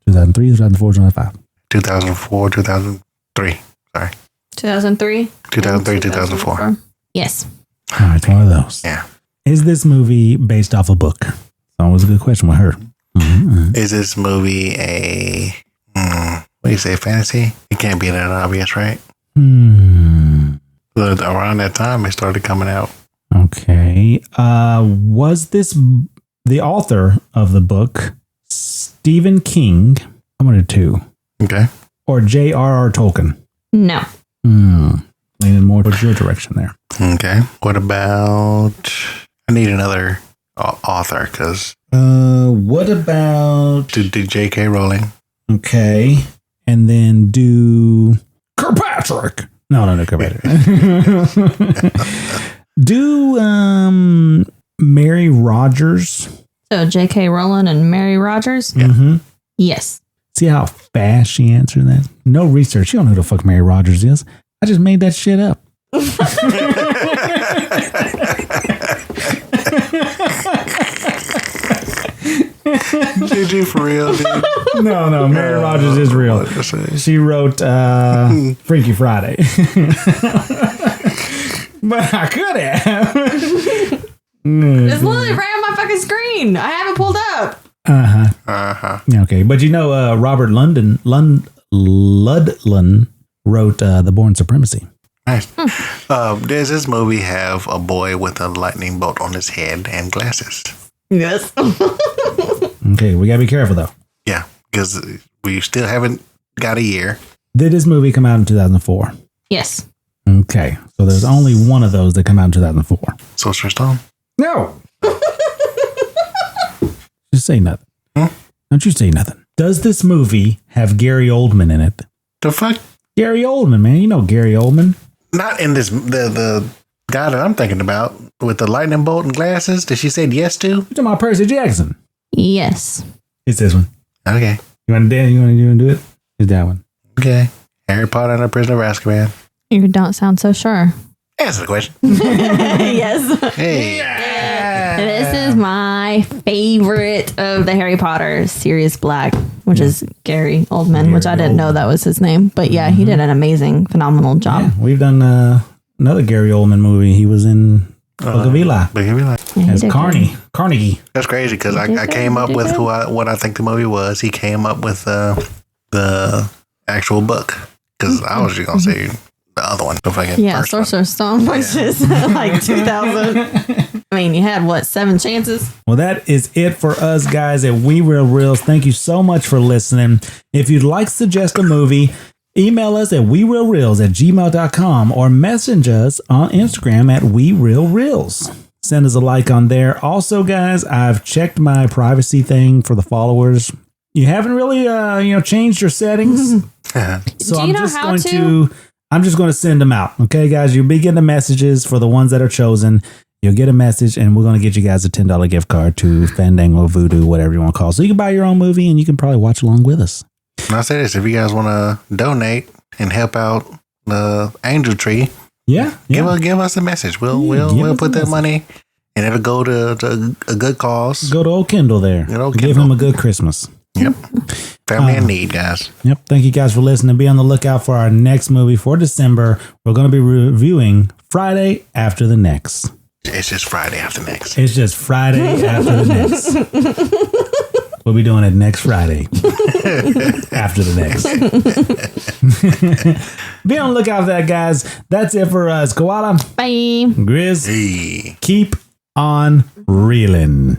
2003, 2004, 2005? 2004, 2003. Sorry. 2003? 2003, 2004. Yes. All right, it's one of those. Yeah. Is this movie based off a book? It's always a good question with her. Mm-hmm. Is this movie a, what do you say, fantasy? It can't be that obvious, right? But around that time, it started coming out. Okay. Was this the author of the book Stephen King? I'm going to 2. Okay. Or J.R.R. Tolkien? No. Leaning more towards your direction there. Okay. What about... I need another author, because... what about... Do J.K. Rowling. Okay. And then do... Kirkpatrick! No, Kirkpatrick. Do Mary Rogers. So J.K. Rowling and Mary Rogers? Yeah. Mm-hmm. Yes. See how fast she answered that? No research. You don't know who the fuck Mary Rogers is. I just made that shit up. Did you for real, dude? No, Mary Rogers is real. She wrote Freaky Friday. But I could have. It's literally right on my fucking screen. I have it pulled up. Okay, but Robert Ludlum wrote The Bourne Supremacy. Nice. Does this movie have a boy with a lightning bolt on his head and glasses? Yes. Okay, we gotta be careful though. Yeah, because we still haven't got a year. Did this movie come out in 2004? Yes. Okay, so there's only one of those that come out in 2004. Sorcerer's Stone? No. Just say nothing. Don't you say nothing. Does this movie have Gary Oldman in it? The fuck? Gary Oldman, man. You know Gary Oldman. Not in this, the guy that I'm thinking about with the lightning bolt and glasses that she said yes to? You're talking about Percy Jackson. Yes. It's this one. Okay. You want to dance? You want to do it? It's that one. Okay. Harry Potter and the Prisoner of Azkaban. You don't sound so sure. Answer the question. Yes. Hey. This is my favorite of the Harry Potter, Sirius Black, which is Gary Oldman, which I didn't know that was his name. But yeah, he did an amazing, phenomenal job. Yeah, we've done another Gary Oldman movie. He was in Book of Eli. As Carnegie. That's crazy because I came up with what I think the movie was. He came up with the actual book because I was just going to say the other one. The fucking Sorcerer's Stone, which is like 2000. I mean, you had, 7 chances? Well, that is it for us guys at We Real Reels. Thank you so much for listening. If you'd like to suggest a movie, email us at werealreels@gmail.com or message us on Instagram at werealreels. Send us a like on there. Also, guys, I've checked my privacy thing for the followers. You haven't really, changed your settings. So I'm just going to send them out. Okay, guys, you'll be getting the messages for the ones that are chosen. You'll get a message, and we're going to get you guys a $10 gift card to Fandango, Voodoo, whatever you want to call it. So you can buy your own movie, and you can probably watch along with us. And I'll say this, if you guys want to donate and help out the Angel Tree, give us a message. We'll put that money, and it'll go to a good cause. Go to Old Kendall there. Give him a good Christmas. Yep. Family in need, guys. Yep. Thank you guys for listening. Be on the lookout for our next movie for December. We're going to be reviewing Friday After the Next. It's just Friday after next. It's just Friday after the next. We'll be doing it next Friday. After the next. Be on the lookout for that, guys. That's it for us. Koala. Bye. Grizzly. Keep on reeling.